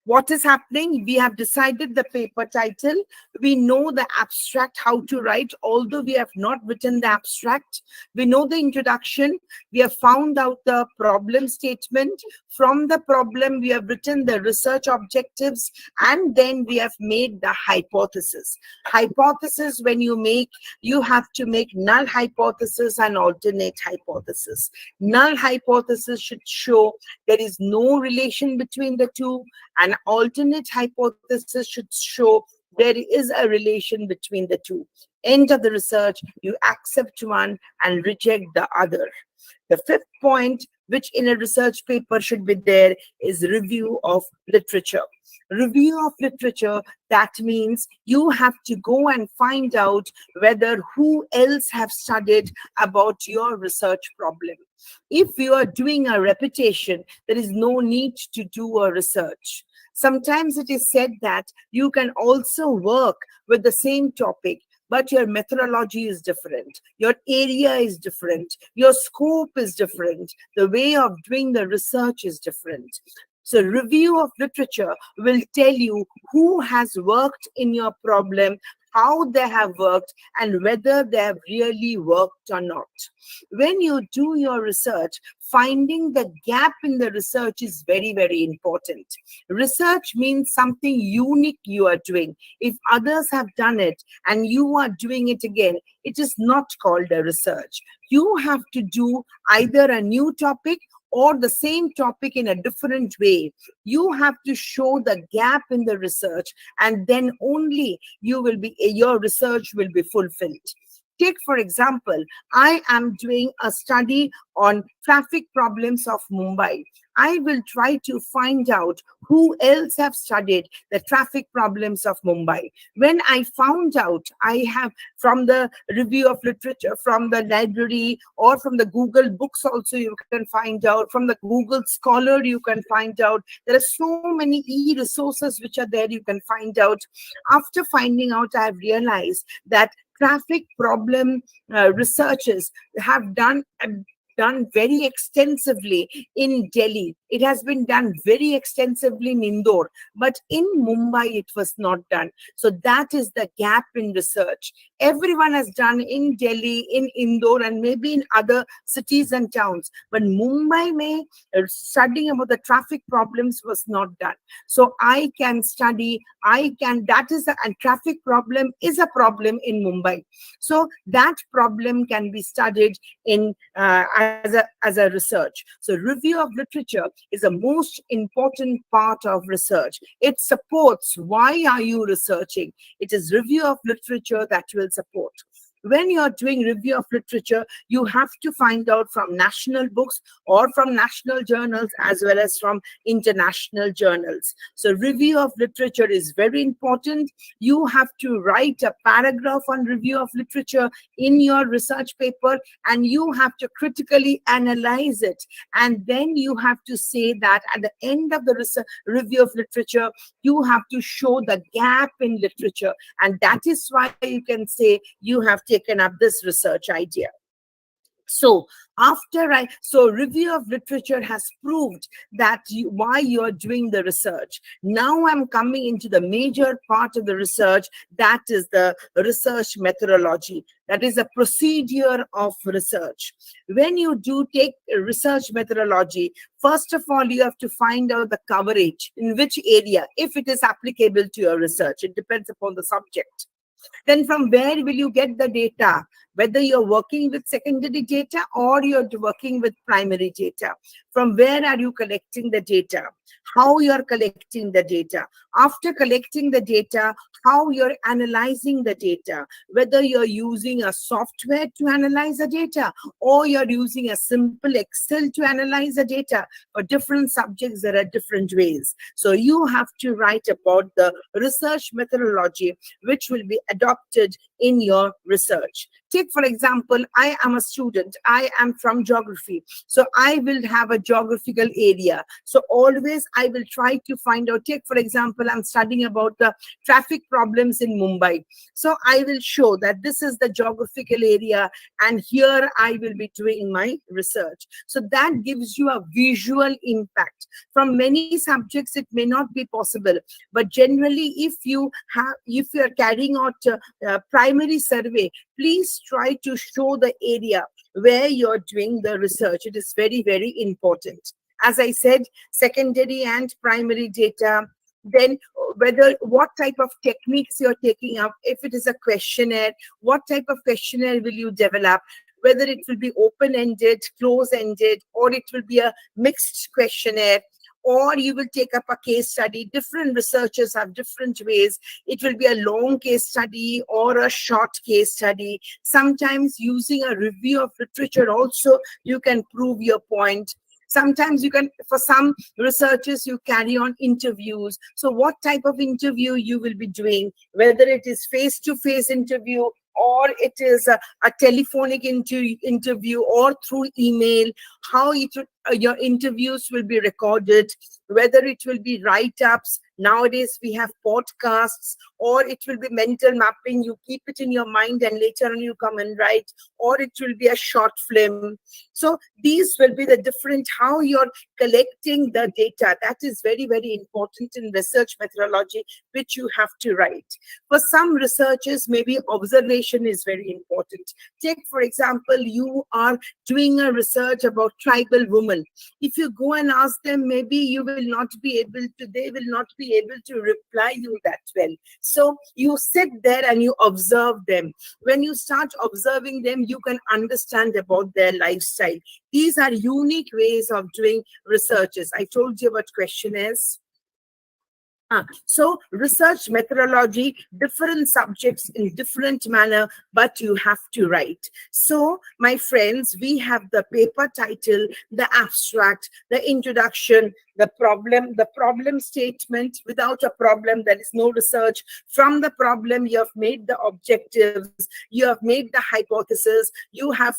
what is happening? We have decided the paper title. We know the abstract, how to write, although we have not written the abstract. We know the introduction. We have found out the problem statement. From the problem, we have written the research objectives, and then we have made the hypothesis. Hypothesis, when you make, you have to make null hypothesis and alternate hypothesis. Null hypothesis should show there is no relation between the two, and alternate hypothesis should show there is a relation between the two. End of the research, you accept one and reject the other. The fifth point, which in a research paper should be there, is review of literature. Review of literature, that means you have to go and find out whether who else have studied about your research problem. If you are doing a repetition, there is no need to do a research. Sometimes it is said that you can also work with the same topic, but your methodology is different, your area is different, your scope is different, the way of doing the research is different. So review of literature will tell you who has worked in your problem, how they have worked, and whether they have really worked or not. When you do your research, finding the gap in the research is very, very important. Research means something unique you are doing. If others have done it and you are doing it again, it is not called a research. You have to do either a new topic or the same topic in a different way. You have to show the gap in the research, and then only your research will be fulfilled. Take, for example, I am doing a study on traffic problems of Mumbai. I will try to find out who else have studied the traffic problems of Mumbai. When I found out, I have from the review of literature, from the library, or from the Google books also you can find out, from the Google Scholar you can find out. There are so many e-resources which are there you can find out. After finding out, I have realized that traffic problem researchers have done very extensively in Delhi, It has been done very extensively in Indore, but in Mumbai it was not done. So that is the gap in research. Everyone has done in Delhi, in Indore, and maybe in other cities and towns, but Mumbai may studying about the traffic problems was not done. So I can study, that is and traffic problem is a problem in Mumbai. So that problem can be studied in as a research. So review of literature is the most important part of research. It supports why are you researching. It is review of literature that will support. When you're doing review of literature, you have to find out from national books or from national journals as well as from international journals. So review of literature is very important. You have to write a paragraph on review of literature in your research paper, and you have to critically analyze it. And then you have to say that at the end of the review of literature, you have to show the gap in literature. And that is why you can say you have taken up this research idea. So review of literature has proved that why you're doing the research. Now I'm coming into the major part of the research, that is the research methodology. That is a procedure of research. When you do take research methodology, first of all, you have to find out the coverage, in which area, if it is applicable to your research. It depends upon the subject. Then from where will you get the data? Whether you're working with secondary data or you're working with primary data. From where are you collecting the data? How you're collecting the data? After collecting the data, how you're analyzing the data? Whether you're using a software to analyze the data or you're using a simple Excel to analyze the data. For different subjects, there are different ways. So you have to write about the research methodology which will be adopted in your research. Take, for example, I am a student. I am from geography. So I will have a geographical area. So always I will try to find out. Take, for example, I'm studying about the traffic problems in Mumbai. So I will show that this is the geographical area and here I will be doing my research. So that gives you a visual impact. From many subjects, it may not be possible, but generally, if you are carrying out primary survey, please try to show the area where you're doing the research. It is very, very important. As I said, secondary and primary data. Then what type of techniques you're taking up. If it is a questionnaire, what type of questionnaire will you develop? Whether it will be open-ended, close-ended, or it will be a mixed questionnaire, or you will take up a case study. Different researchers have different ways. It will be a long case study or a short case study. Sometimes using a review of literature also, you can prove your point. Sometimes you can, for some researchers, you carry on interviews. So what type of interview you will be doing, whether it is face-to-face interview or it is a telephonic interview or through email, how your interviews will be recorded, whether it will be write-ups. Nowadays, we have podcasts, or it will be mental mapping. You keep it in your mind and later on you come and write, or it will be a short film. So these will be the different, how you're collecting the data. That is very, very important in research methodology, which you have to write. For some researchers, maybe observation is very important. Take, for example, you are doing a research about tribal women. If you go and ask them, maybe you will not be able to, they will not be able to reply you that well. So you sit there and you observe them. When you start observing them, you can understand about their lifestyle. These are unique ways of doing researches. I told you about questionnaires. So research methodology, different subjects in different manner, but you have to write. So my friends, we have the paper title, the abstract, the introduction, the problem statement. Without a problem, there is no research. From the problem, you have made the objectives, you have made the hypothesis, you have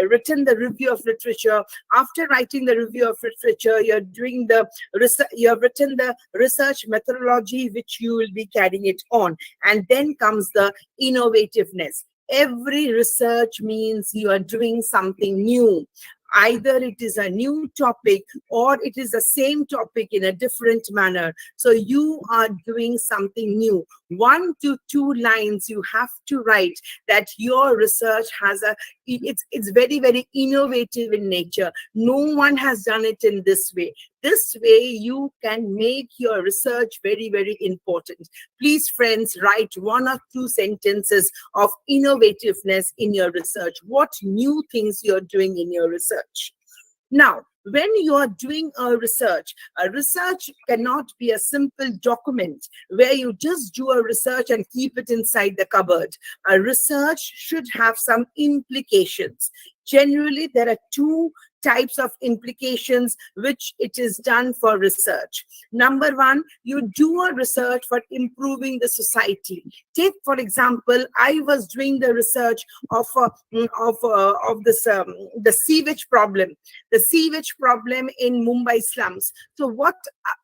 written the review of literature. After writing the review of literature, you're doing the research, you have written the research methodology, which you will be carrying it on. And then comes the innovativeness. Every research means you are doing something new. Either it is a new topic or it is the same topic in a different manner. So you are doing something new. 1 to 2 lines you have to write that your research has it's very, very innovative in nature. No one has done it in this way. This way you can make your research very, very important. Please, friends, write 1 or 2 sentences of innovativeness in your research. What new things you're doing in your research. Now, when you are doing a research cannot be a simple document where you just do a research and keep it inside the cupboard. A research should have some implications. Generally, there are 2 types of implications which it is done for research. Number 1, you do a research for improving the society. Take, for example, I was doing the research of this the sewage problem. The sewage problem in Mumbai slums. So what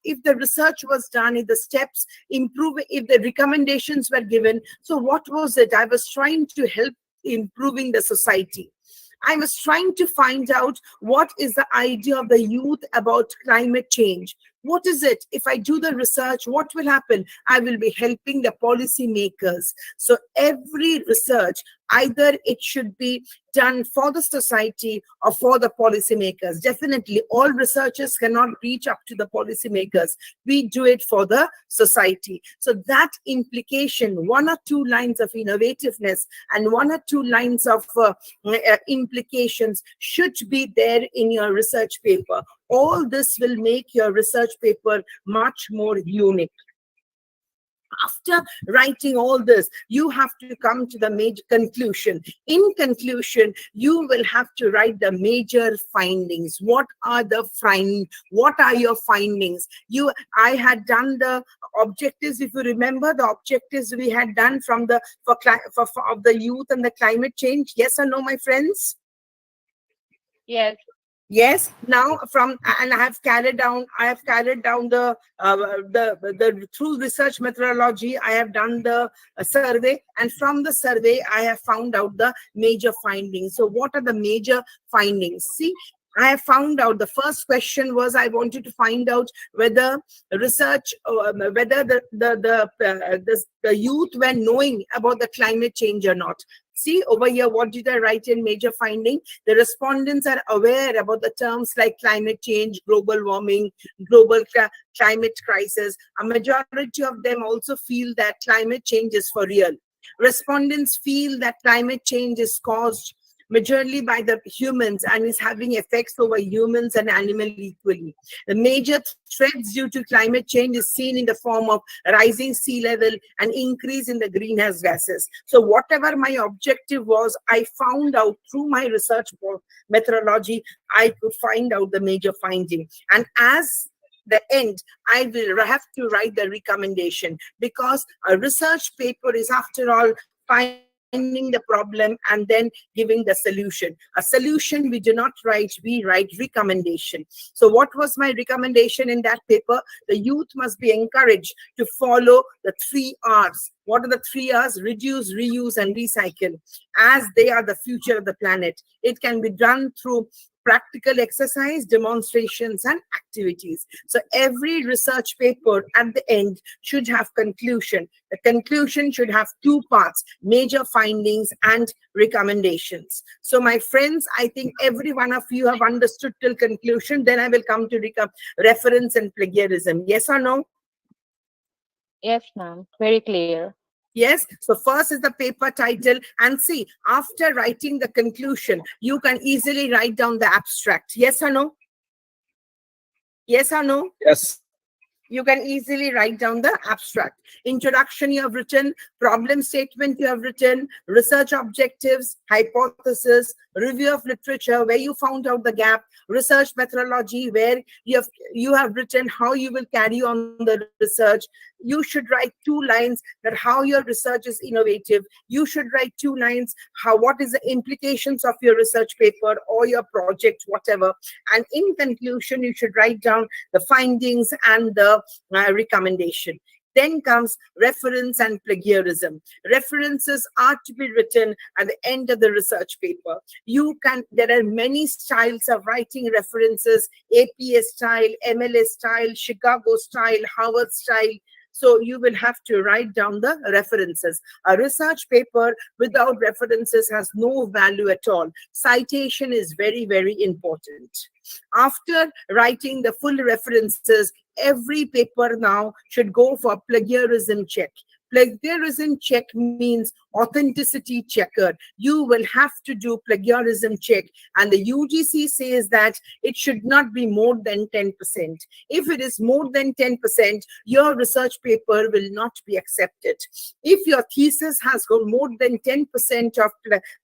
if the research was done, if the steps improve, if the recommendations were given? So what was it? I was trying to help improving the society. I was trying to find out what is the idea of the youth about climate change. What is it? If I do the research, what will happen? I will be helping the policy makers. So every research, either it should be done for the society or for the policymakers. Definitely, all researchers cannot reach up to the policymakers. We do it for the society. So that implication, 1 or 2 lines of innovativeness and 1 or 2 lines of implications should be there in your research paper. All this will make your research paper much more unique. After writing all this, you have to come to the major conclusion. In conclusion, you will have to write the major findings. What are your findings? I had done the objectives. If you remember the objectives we had done from the of the youth and the climate change. Yes or no, my friends? Yes. Yes. Now I have carried down the through research methodology. I have done the survey, and from the survey I have found out the major findings. So what are the major findings? See, I have found out the first question was I wanted to find out whether research, whether the youth were knowing about the climate change or not. See over here, what did I write in major finding? The respondents are aware about the terms like climate change, global warming, global climate crisis. A majority of them also feel that climate change is for real. Respondents feel that climate change is caused majorly by the humans and is having effects over humans and animals equally. The major threats due to climate change is seen in the form of rising sea level and increase in the greenhouse gases. So whatever my objective was, I found out through my research methodology, I could find out the major finding. And as the end, I will have to write the recommendation, because a research paper is, after all, finding the problem and then giving the solution. A solution we do not write, we write recommendation. So what was my recommendation in that paper? The youth must be encouraged to follow the 3 R's. What are the 3 R's? Reduce, reuse, and recycle, as they are the future of the planet. It can be done through practical exercise, demonstrations, and activities. So every research paper at the end should have conclusion. The conclusion should have 2 parts, major findings and recommendations. So my friends, I think every one of you have understood till conclusion. Then I will come to reference and plagiarism. Yes or no? Yes, ma'am. Very clear. Yes. So first is the paper title, and see, after writing the conclusion, you can easily write down the abstract. Yes or no? Yes or no? Yes. You can easily write down the abstract. Introduction you have written, problem statement you have written, research objectives, hypothesis, review of literature where you found out the gap, research methodology where you have written how you will carry on the research. You should write 2 lines that how your research is innovative. You should write 2 lines what is the implications of your research paper or your project, whatever. And in conclusion, you should write down the findings and the recommendation. Then comes reference and plagiarism. References are to be written at the end of the research paper. There are many styles of writing references: APA style, MLA style, Chicago style, Harvard style. So you will have to write down the references. A research paper without references has no value at all. Citation is very, very important. After writing the full references, every paper now should go for plagiarism check. Plagiarism check means authenticity checker. You will have to do plagiarism check, and the UGC says that it should not be more than 10%. If it is more than 10%, your research paper will not be accepted. If your thesis has got more than 10% of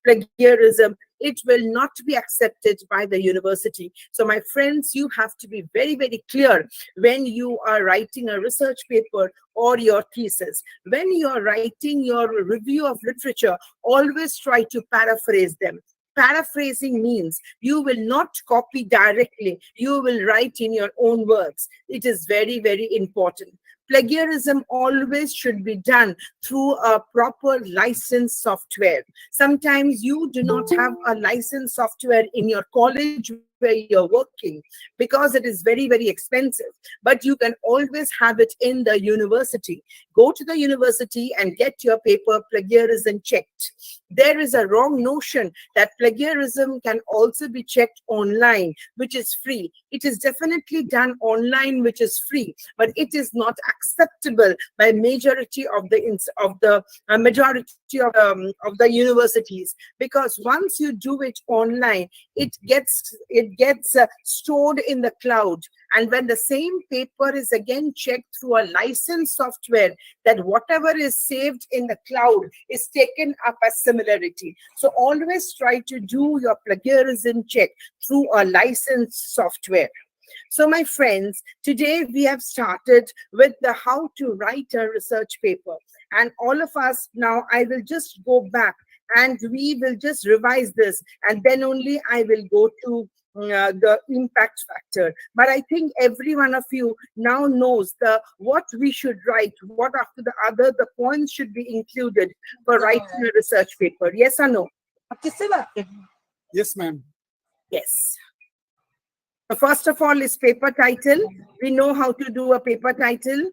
plagiarism, it will not be accepted by the university. So my friends, you have to be very, very clear when you are writing a research paper or your thesis. When you are writing your review of literature, always try to paraphrase them. Paraphrasing means you will not copy directly. You will write in your own words. It is very, very important. Plagiarism always should be done through a proper licensed software. Sometimes you do not have a licensed software in your college where you're working because it is very, very expensive, but you can always have it in the university. Go to the university and get your paper plagiarism checked. There is a wrong notion that plagiarism can also be checked online, which is free. It is definitely done online, which is free, but it is not acceptable by majority of the universities, because once you do it online, it gets stored in the cloud, and when the same paper is again checked through a licensed software, that whatever is saved in the cloud is taken up as similarity. So always try to do your plagiarism check through a licensed software. So my friends, today we have started with the how to write a research paper, and all of us now, I will just go back and we will just revise this, and then only I will go to the impact factor. But I think every one of you now knows what we should write, what after the other, the points should be included for writing a research paper. Yes or no? Yes, ma'am. Yes. So first of all is paper title. We know how to do a paper title.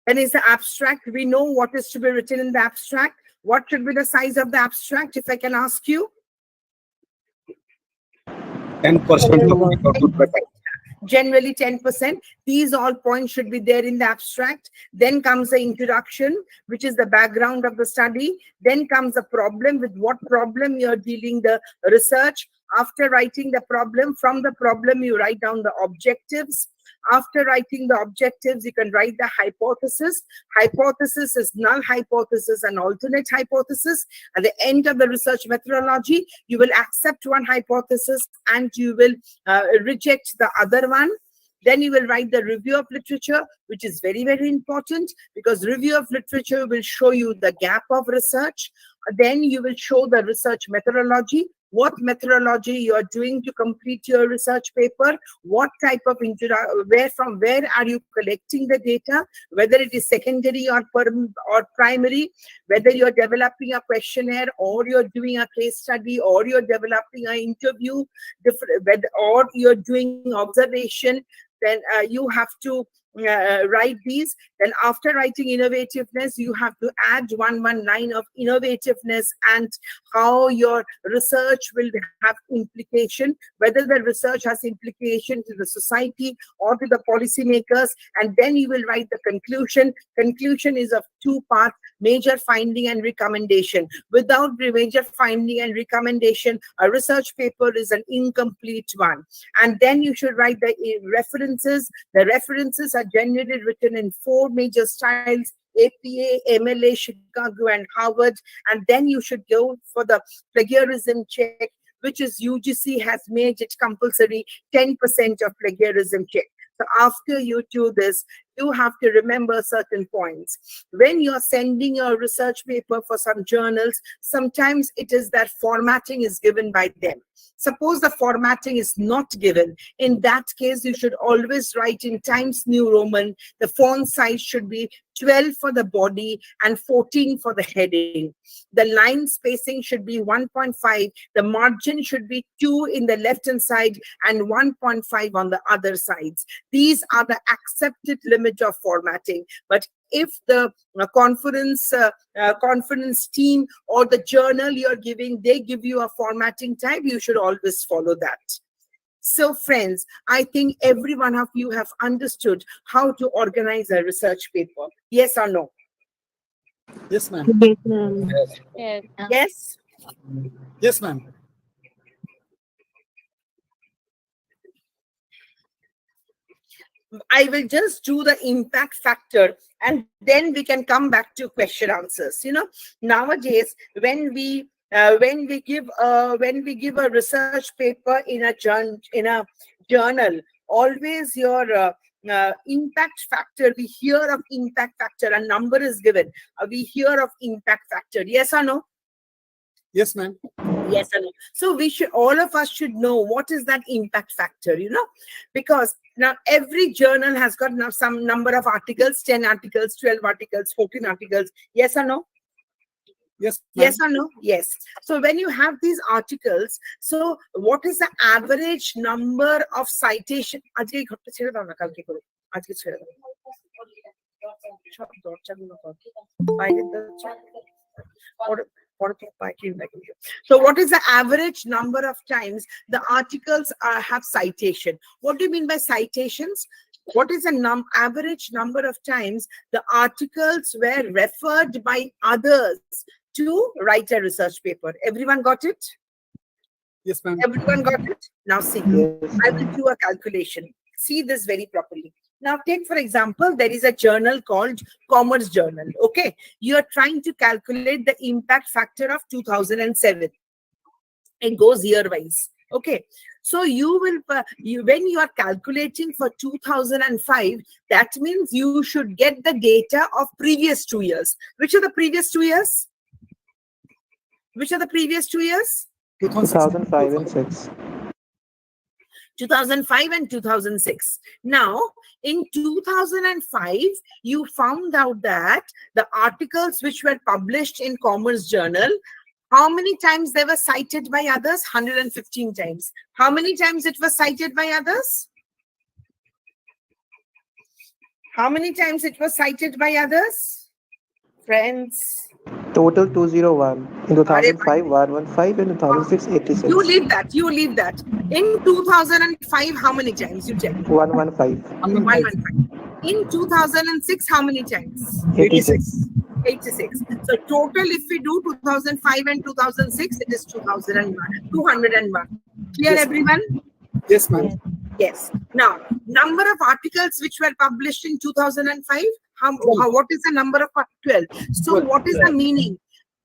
Then is the abstract. We know what is to be written in the abstract. What should be the size of the abstract, if I can ask you? 10% of the total. Generally 10%. These all points should be there in the abstract. Then comes the introduction, which is the background of the study. Then comes the problem, with what problem you're dealing the research. After writing the problem, from the problem you write down the objectives. After writing the objectives, you can write the hypothesis. Hypothesis is null hypothesis and alternate hypothesis. At the end of the research methodology, you will accept one hypothesis and you will reject the other one. Then you will write the review of literature, which is very, very important, because review of literature will show you the gap of research. Then you will show the research methodology, what methodology you are doing to complete your research paper, what type of from where are you collecting the data, whether it is secondary or primary, whether you're developing a questionnaire or you're doing a case study or you're developing an interview, or you're doing observation. Then you have to write these. Then after writing innovativeness, you have to add one line of innovativeness and how your research will have implication, whether the research has implication to the society or to the policymakers. And then you will write the conclusion. Conclusion is of two parts: major finding and recommendation. Without the major finding and recommendation, a research paper is an incomplete one. And then you should write the references. The references are generally written in 4 major styles: APA, MLA, Chicago, and Harvard. And then you should go for the plagiarism check, which is UGC has made it compulsory, 10% of plagiarism check. So after you do this, you have to remember certain points. When you're sending your research paper for some journals, sometimes it is that formatting is given by them. Suppose the formatting is not given. In that case, you should always write in Times New Roman. The font size should be 12 for the body and 14 for the heading. The line spacing should be 1.5. The margin should be 2 in the left-hand side and 1.5 on the other sides. These are the accepted limit of formatting. But if the conference team or the journal you're giving, they give you a formatting type, you should always follow that. So friends, I think every one of you have understood how to organize a research paper. Yes or no? Yes, ma'am. Yes. Yes? Yes, ma'am. I will just do the impact factor and then we can come back to question answers. You know, nowadays when we give a research paper in a journal, always your impact factor, we hear of impact factor, a number is given. We hear of impact factor. Yes or no? Yes, ma'am. Yes or no? So all of us should know what is that impact factor, you know, because now every journal has got now some number of articles, 10 articles, 12 articles, 14 articles. Yes or no? Yes, ma'am. Yes or no? Yes. So when you have these articles, so what is the average number of citation? So what is the average number of times the articles have citation? What do you mean by citations? What is the average number of times the articles were referred by others to write a research paper? Everyone got it? Yes, ma'am. Everyone got it? Now see, I will do a calculation. See this very properly. Now take, for example, there is a journal called Commerce Journal. Okay. You are trying to calculate the impact factor of 2007. It goes year-wise. Okay. So you will, when you are calculating for 2005, that means you should get the data of previous 2 years. Which are the previous 2 years? Which are the previous 2 years? 2005 and 6. 2005 and 2006. Now, in 2005, you found out that the articles which were published in Commerce Journal, how many times they were cited by others? 115 times. How many times it was cited by others? How many times it was cited by others? Friends. Total 201. In 2005, 115. In 2006, 86. You leave that. You leave that. In 2005, how many times? You tell me. 115. 115. In 2006, how many times? 86. 86. So total, if we do 2005 and 2006, it is 201. 201. Clear, Yes, everyone? Yes, ma'am. Yes. Now, number of articles which were published in 2005, what is the number of 12? So what is the meaning?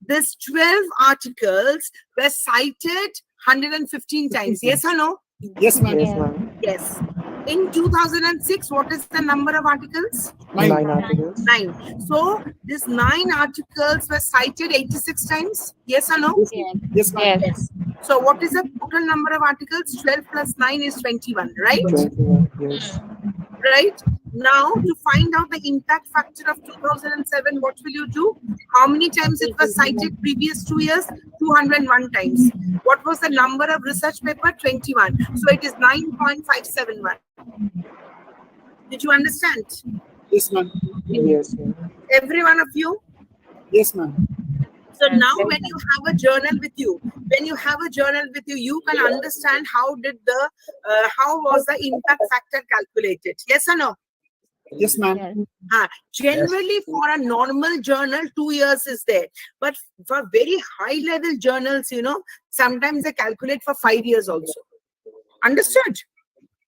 This 12 articles were cited 115 times. Yes or no? Yes, ma'am. Yes, ma'am. Yes. In 2006, what is the number of articles? 9 articles. 9. So these 9 articles were cited 86 times. Yes or no? Yes, ma'am. Yes. So what is the total number of articles? 12 plus 9 is 21, right? 21. Yes. Right? Now, to find out the impact factor of 2007, what will you do? How many times it was cited previous 2 years? 201 times. What was the number of research paper? 21. So it is 9.571. Did you understand? Yes, ma'am. Yes, ma'am. Every one of you? Yes, ma'am. So now when you have a journal with you, you can understand how was the impact factor calculated. Yes or no? Yes, ma'am. Generally, for a normal journal, 2 years is there. But for very high level journals, you know, sometimes they calculate for 5 years also. Understood?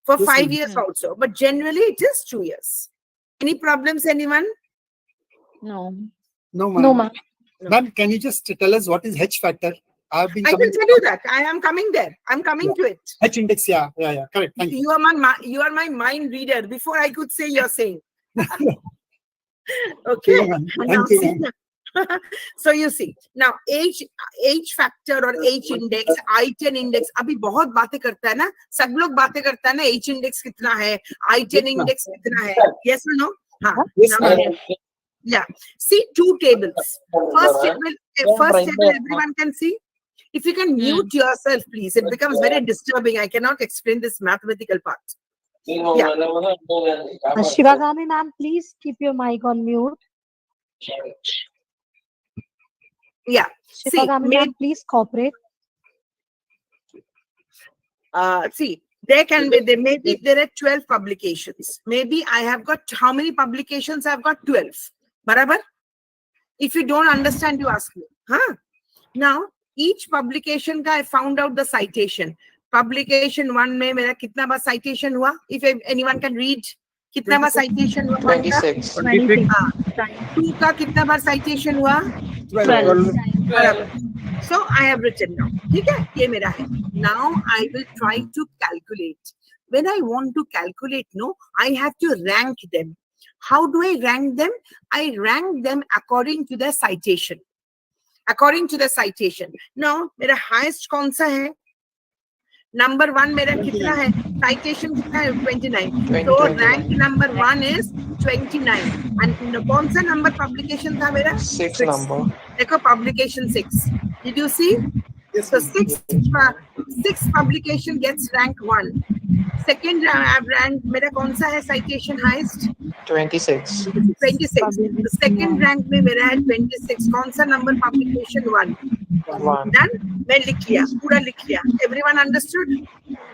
For Yes, 5 ma'am. years also. But generally, it is 2 years. Any problems, anyone? No. No, ma'am. No, ma'am. Ma'am, can you just tell us what is H factor? I have been I coming will tell you that. I am coming there. I'm coming to it. H index. Yeah. Correct. Thank you. You are my mind reader. Before I could say, you're saying. Okay. Yeah, ma'am. And now Thank you, see, ma'am. so you see now H factor or H index, I-10 index अभी बहुत बातें करता है ना, सब लोग बातें करता है ना, H index कितना है, I-10 Yes, ma'am. index कितना है, yes or no? हाँ. Yes, Now, ma'am. yeah. See two tables. First table everyone can see. If you can mute yourself, please. It becomes very disturbing. I cannot explain this mathematical part. Yeah. Shivagami ma'am, please keep your mic on mute. Yeah. See, Shivagami ma'am, please cooperate. see, there are 12 publications. Maybe I have got, how many publications? I've got 12. Barabar? If you don't understand, you ask me. Huh? Now, each publication ka I found out the citation. Publication 1 में मेरा कितना बार citation हुआ? If anyone can read, कितना बार citation हुआ? 26. 26. 2 का कितना बार citation हुआ? 12. बराबर. So I have written down. ठीक है? ये मेरा है. Now I will try to calculate. When I want to calculate, no, I have to rank them. How do I rank them? I rank them according to their citation. According to the citation. Now, मेरा highest कौन सा है? Number 1 मेरा कितना है? Citation कितना है? 29. So rank number 1 is 29. And कौन सा number publication था मेरा? 6 number. देखो publication 6. Did you see? Yes, So ma'am. six publication gets rank 1. Second rank मेरा कौन सा है? Citation highest? 26. 26. The second rank में मेरा है 26. कौन सा number publication 1? 1. Done? मैं लिख लिया, पूरा लिख लिया. Everyone understood?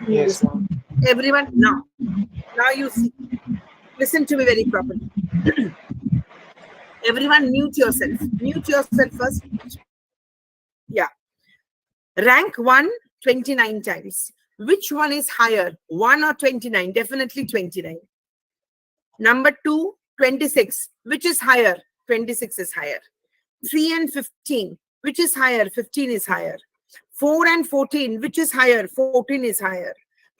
Yes, ma'am. Everyone? Now you see. Listen to me very properly. Everyone mute yourself. Mute yourself first. Yeah. Rank 1, 29 times. Which one is higher? 1 or 29? Definitely 29. Number 2, 26. Which is higher? 26 is higher. 3 and 15. Which is higher? 15 is higher. 4 and 14. Which is higher? 14 is higher.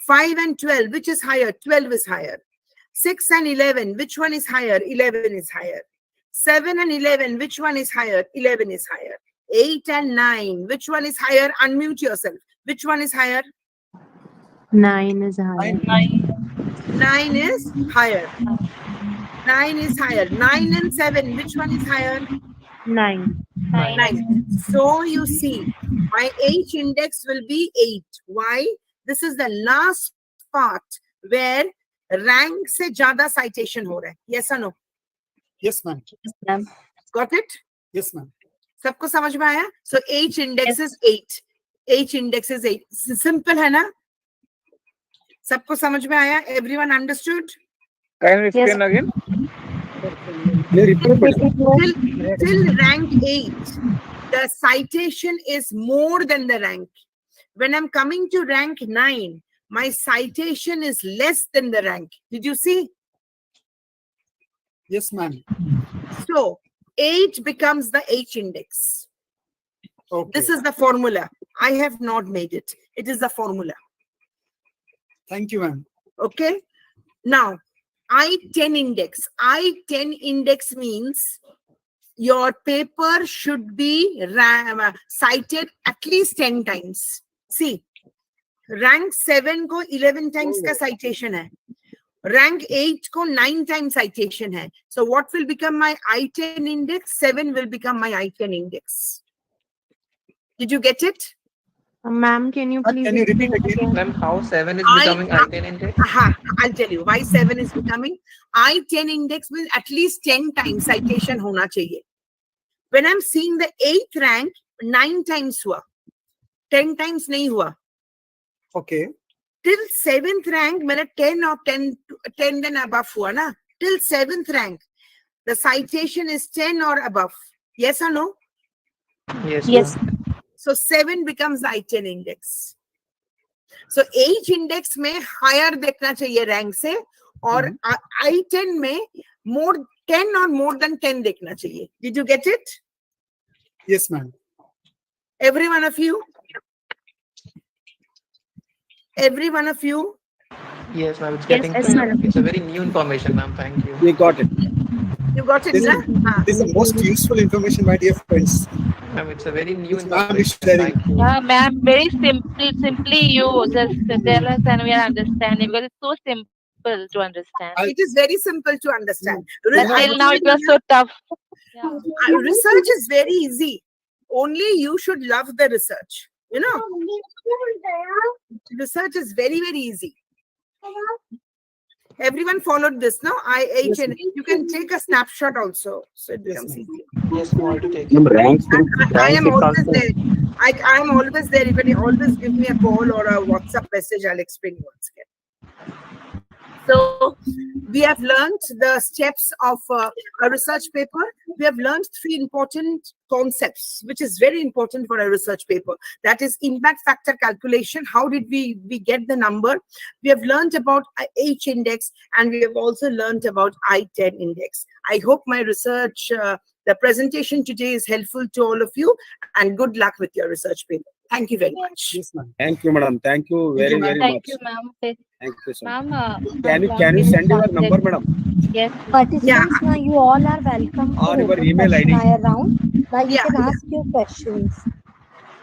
5 and 12. Which is higher? 12 is higher. 6 and 11. Which one is higher? 11 is higher. 7 and 11. Which one is higher? 11 is higher. 8 and 9. Which one is higher? Unmute yourself. Which one is higher? 9 is higher. 9 is higher. 9 is higher. 9 and 7. Which one is higher? 9. 9. So you see, my H index will be 8. Why? This is the last part where rank से ज़्यादा citation हो रहा है. Yes or no? Yes, ma'am. Got it? Yes, ma'am. सबको समझ में आया? So H index is 8. H index is 8. Simple है ना? सबको समझ में आया? Everyone understood? Can you Yes. explain again? Till rank 8, the citation is more than the rank. When I'm coming to rank 9, my citation is less than the rank. Did you see? Yes, ma'am. So 8 becomes the H index. Okay. This is the formula. I have not made it. It is the formula. Thank you, ma'am. Okay. Now, I-10 index. I-10 index means your paper should be cited at least 10 times. See, rank 7 ko 11 times ka citation hai. Rank 8 ko 9 times citation hai. So what will become my I-10 index? 7 will become my I-10 index. Did you get it? Ma'am, can you please Can you repeat explain again? Ma'am, how 7 is I- becoming I-10 index? I'll tell you why 7 is becoming. I-10 index means at least 10 times citation hona chahiye. When I'm seeing the 8th rank, 9 times hua. 10 times nahi hua. Okay. Till 7th rank, mera 10 or 10 and above hua na. Till 7th rank, the citation is 10 or above. Yes or no? Yes. Yes. Ma'am. So 7 becomes the I-10 index. So H index में higher देखना चाहिए rank से और I-10 में more 10 or more than 10 देखना चाहिए. Did you get it? Yes, ma'am. Every one of you? Every one of you? Yes, ma'am. It's Yes, getting yes, better. madam. It's a very new information, ma'am. Thank you. We got it. You got it, This na? is, this is the most useful information, my dear friends, Ma'am, it's a very new which ma'am is information. sharing. Thank you. Ma'am, very simple. Simply you just tell us and we are understanding because it's so simple to understand. I'll- It is very simple to understand. But till now it was so tough. Yeah. Research is very easy. Only you should love the research. You know, research is very, very easy. Everyone followed this, no? Yes, and you can take a snapshot also, so it Yes, becomes ma'am. easy. Yes, ma'am. To take Ma'am, it. ranks, I am it's always also there. I am always there. If you always give me a call or a WhatsApp message, I'll explain you once again. So we have learned the steps of a research paper. We have learned 3 important concepts, which is very important for a research paper. That is impact factor calculation. How did we get the number? We have learned about H index, and we have also learned about I-10 index. I hope my research, the presentation today is helpful to all of you, and good luck with your research paper. Thank you very much. Yes, ma'am. Thank you, madam. Thank you Thank very, you, ma'am. very Thank much. you, ma'am. Thank you so much. Ma'am, Can you send your number, madam, Yes. Participants, now you all are welcome to or your open email question ID? round. Now you Yeah, can ask your questions.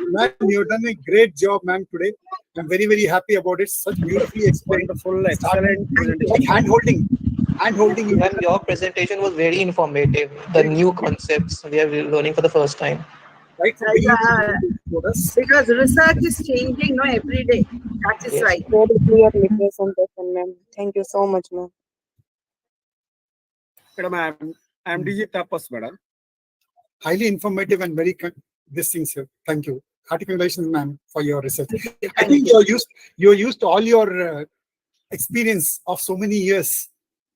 Ma'am, you've done a great job, ma'am, today. I'm very, very happy about it. Such beautifully explained. Wonderful, Starting excellent presentation. like hand-holding. Hand-holding. You Ma'am, your presentation was very informative. The new concepts we are learning for the first time. right from beginning to yeah, the end about us. because research is changing, no, every day. That is Yes. right. Very clear representation, ma'am. Thank you so much, ma'am. Madam, I'm DJ Tapas, madam. Highly informative and very this thing, sir. Thank you. Hearty congratulations, ma'am, for your research. I think you used all your experience of so many years.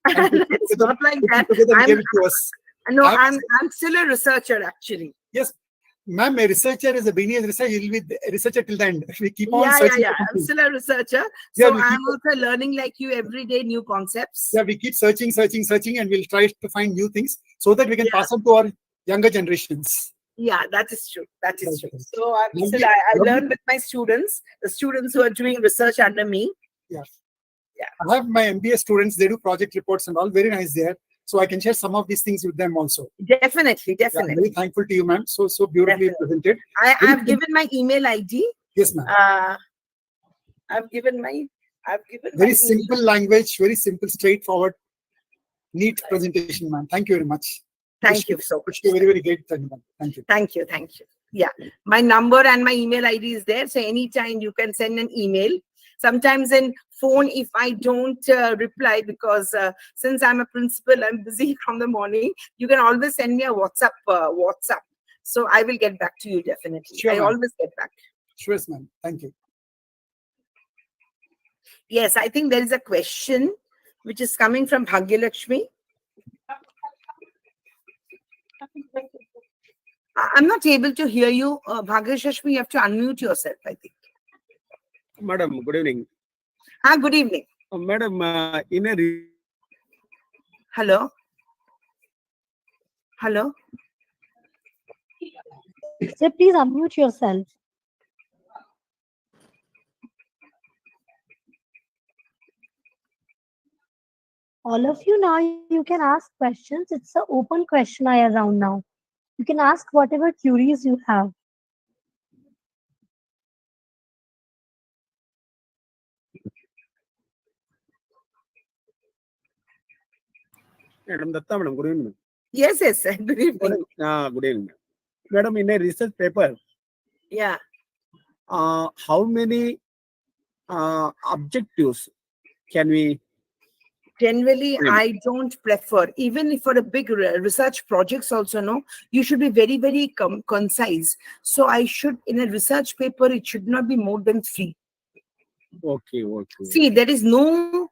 And It's not like that. together and I'm, gave it to us. no, I'm- I'm still a researcher actually. Yes, ma'am, a researcher is a beginning as researcher. He'll be a researcher till the end. We keep on Yeah. searching. I'm for still a researcher. Yeah, So we I'm keep- also learning like you every day, new concepts. Yeah, we keep searching, and we'll try to find new things so that we can Yeah. pass on to our younger generations. Yeah, that is true. That is Right. true. So I'm Lovely- still, I lovely. learn with my students, the students who are doing research under me. I have my MBA students, they do project reports and all, very nice there. So I can share some of these things with them also. Definitely, Yeah, I'm definitely. very thankful to you, ma'am. So beautifully Definitely. presented. I've given my email ID. Yes, ma'am. I've given my Very email. simple language, very simple, straightforward, neat presentation, ma'am. Thank you very much. Thank you so much. Wish you very, very great. Thank you. Thank you. Thank you. Yeah. My number and my email ID is there. So anytime you can send an email. Sometimes in phone, if I don't reply, because since I'm a principal, I'm busy from the morning, you can always send me a WhatsApp. So I will get back to you definitely. Sure, I ma'am. always get back. Sure, ma'am. Thank you. Yes, I think there is a question which is coming from Bhagyalakshmi. I'm not able to hear you, Bhagyalakshmi. You have to unmute yourself, I think. Madam, good evening. Good evening. Madam, in a Hello. Hello. So please unmute yourself. All of you now, you can ask questions. It's an open question round now. You can ask whatever queries you have. Madam Datta, madam, good evening. Yes, sir. Good evening. Good evening. Madam, in a research paper, Yeah. how many objectives can we? Generally, Yeah. I don't prefer, even for a big research projects also, no, you should be very, very concise. So I should, in a research paper, it should not be more than 3. Okay. See, there is no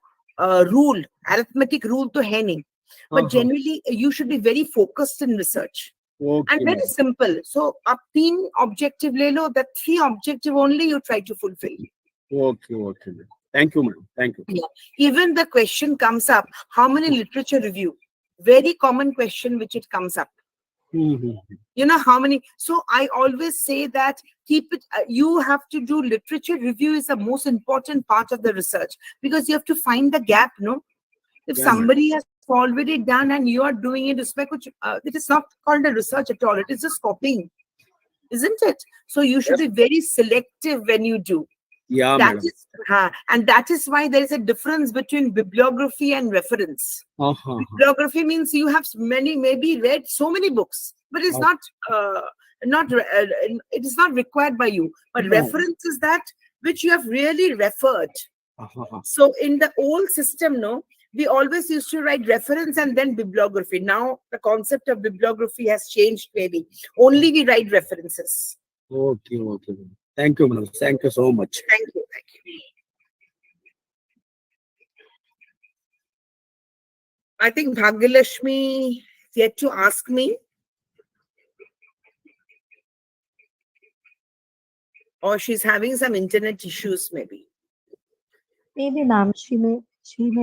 rule, arithmetic rule to Henning. But generally, you should be very focused in research. Okay. And very simple. So, up 3 objective le lo, that 3 objective only you try to fulfill. Okay. Thank you, madam. Thank you. Yeah. Even the question comes up, how many literature review? Very common question which it comes up. Mhm. You know how many? So I always say that keep it. You have to do literature review is the most important part of the research, because you have to find the gap. No, if Yeah, madam. somebody has already done and you are doing it, it is not called a research at all. It is just copying, isn't it? So you should be very selective when you do. Yeah, That madam. is, and that is why there is a difference between bibliography and reference. Uh-huh. Bibliography means you have maybe read so many books, but it's Okay. it is not required by you. But No. reference is that which you have really referred. Uh-huh. So in the old system, no, we always used to write reference and then bibliography. Now the concept of bibliography has changed. Maybe only we write references. Okay, okay. Madam. Thank you, madam. Thank you so much. Thank you. Thank you. I think Bhagyalakshmi is yet to ask me. Or she's having some internet issues, maybe. Maybe, ma'am, she may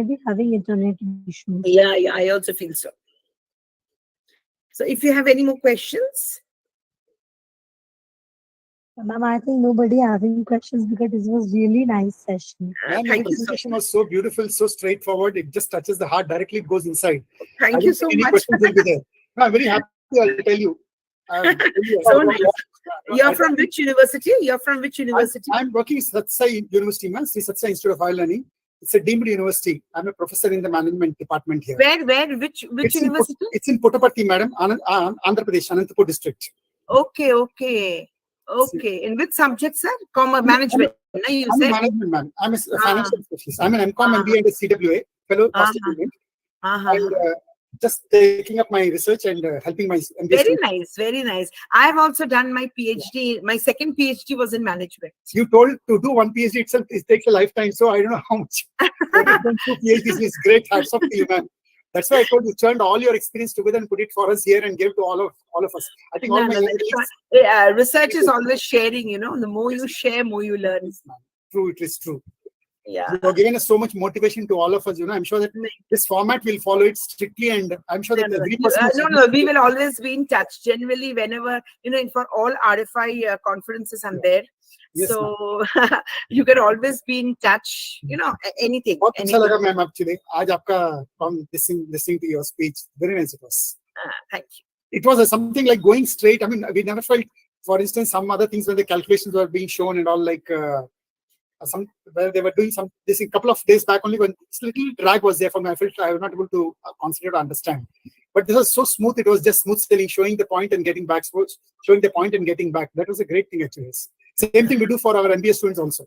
be having internet issues. Yeah, I also feel so. So if you have any more questions. Ma'am, I think nobody having questions because this was really nice session. Ma'am, your Thank you so presentation much. was so beautiful, so straightforward. It just touches the heart directly. It goes inside. I Thank don't you think so any much. questions will be there. No, I'm very happy. I'll tell you. So nice. You're from which university? You're from which university? I'm working in Satsai University, ma'am. Sri Satsai Institute of Higher Learning. It's a deemed university. I'm a professor in the management department here. Where? Which university? It's in Puttaparthi, madam, Andhra Pradesh, Anantapur district. Okay. In which subject, sir? Management. You I'm a said. management man. I'm a financial specialist. I'm an MCOM MBA and a CWA, fellow cost agreement. And just taking up my research and helping my MBA Very students. nice, very nice. I've also done my PhD. My second PhD was in management. You told to do one PhD itself, it takes a lifetime. So I don't know how much. Two PhDs is great. Hats off to you, man. That's why I told you, turned all your experience together and put it for us here and gave to all of us. I think all my research is always sharing. The more you share, more you learn. True, it is true. Yeah. You have given us so much motivation to all of us. I'm sure that this format will follow it strictly, and I'm sure that every person. We will always be in touch. Generally, whenever for all RFI conferences, I'm there. Yes, so you can always be in touch. Anything. बहुत अच्छा लगा ma'am actually. आज आपका from listening to your speech, very nice it was. Thank you. It was something like going straight. I mean, we never felt, for instance, some other things when the calculations were being shown and all, like where they were doing this a couple of days back only, when this little drag was there for me. I felt I was not able to concentrate or understand. But this was so smooth. It was just smooth sailing, showing the point and getting back, showing the point and getting back. That was a great thing actually. Same thing we do for our MBA students also.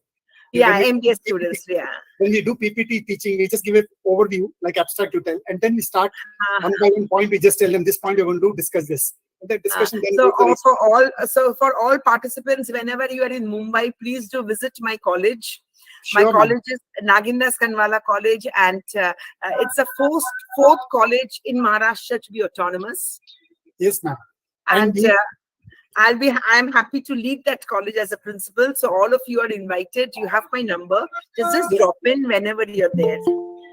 Yeah, MBA students. Yeah. When we do PPT teaching, we just give an overview, like abstract you tell, and then we start one by one point. We just tell them this point we're going to do, discuss this. And that discussion then for all participants, whenever you are in Mumbai, please do visit my college. Sure, my college is Nagendra Kanwala College, and it's a fourth college in Maharashtra to be autonomous. Yes, ma'am. And I'm happy to lead that college as a principal. So all of you are invited. You have my number. Just drop in whenever you're there.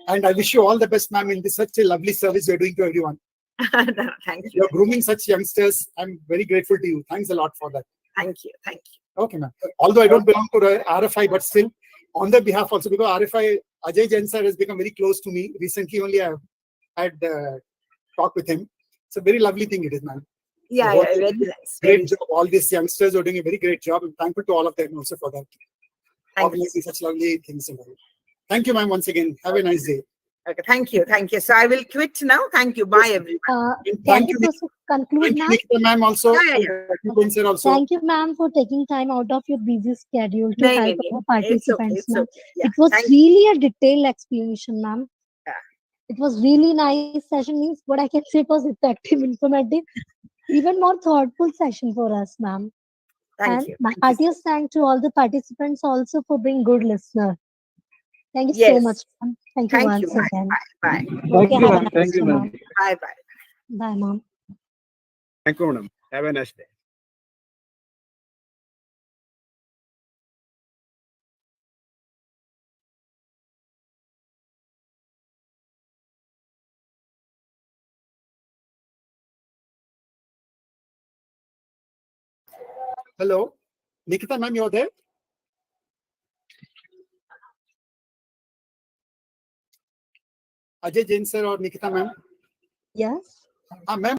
And I wish you all the best, ma'am, in such a lovely service you're doing to everyone. No, thank you. You're grooming such youngsters. I'm very grateful to you. Thanks a lot for that. Thank you. Okay, ma'am. Although I don't belong to the RFI, but still, on their behalf also, because RFI, Ajay Jain sir has become very close to me. Recently only I had talked with him. It's a very lovely thing it is, ma'am. Yeah, very nice. Great job. All these youngsters are doing a very great job. I'm thankful to all of them also for that. Organizing such lovely things. Thank you, ma'am, once again. Have a nice day. Okay, thank you. So I will quit now. Thank you. Bye, everyone. Thank you to conclude now. Thank you, ma'am, also. Thank you, ma'am, for taking time out of your busy schedule to help our participants. It's okay. It was really a detailed explanation, ma'am. It was really nice session. Means what I can say, it was effective, informative, even more thoughtful session for us, ma'am. Thank you. My heartiest thanks to all the participants also for being good listeners. Thank you so much, ma'am. Thank you once again. Bye. Thank you, ma'am. Thank you, ma'am. Bye. Bye, ma'am. Thank you, madam. Have a nice day. Hello, Nikita ma'am, you're there? Ajay Jain sir or Nikita ma'am? Yes. Ma'am,